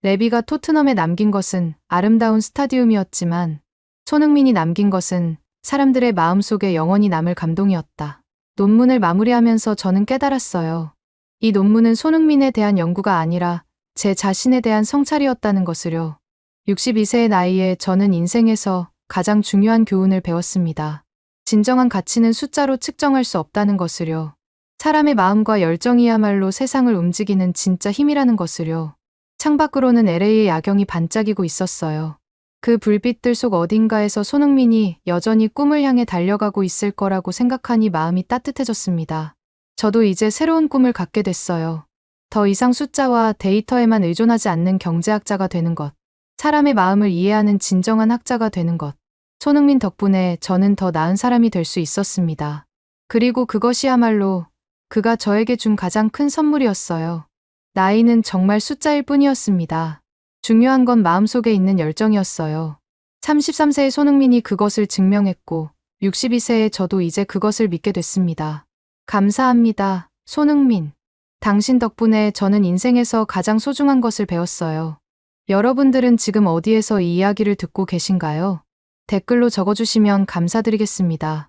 레비가 토트넘에 남긴 것은 아름다운 스타디움이었지만 손흥민이 남긴 것은 사람들의 마음속에 영원히 남을 감동이었다. 논문을 마무리하면서 저는 깨달았어요. 이 논문은 손흥민에 대한 연구가 아니라 제 자신에 대한 성찰이었다는 것을요. 62세의 나이에 저는 인생에서 가장 중요한 교훈을 배웠습니다. 진정한 가치는 숫자로 측정할 수 없다는 것을요. 사람의 마음과 열정이야말로 세상을 움직이는 진짜 힘이라는 것을요. 창밖으로는 LA의 야경이 반짝이고 있었어요. 그 불빛들 속 어딘가에서 손흥민이 여전히 꿈을 향해 달려가고 있을 거라고 생각하니 마음이 따뜻해졌습니다. 저도 이제 새로운 꿈을 갖게 됐어요. 더 이상 숫자와 데이터에만 의존하지 않는 경제학자가 되는 것. 사람의 마음을 이해하는 진정한 학자가 되는 것. 손흥민 덕분에 저는 더 나은 사람이 될 수 있었습니다. 그리고 그것이야말로 그가 저에게 준 가장 큰 선물이었어요. 나이는 정말 숫자일 뿐이었습니다. 중요한 건 마음속에 있는 열정이었어요. 33세의 손흥민이 그것을 증명했고 62세의 저도 이제 그것을 믿게 됐습니다. 감사합니다, 손흥민. 당신 덕분에 저는 인생에서 가장 소중한 것을 배웠어요. 여러분들은 지금 어디에서 이 이야기를 듣고 계신가요? 댓글로 적어주시면 감사드리겠습니다.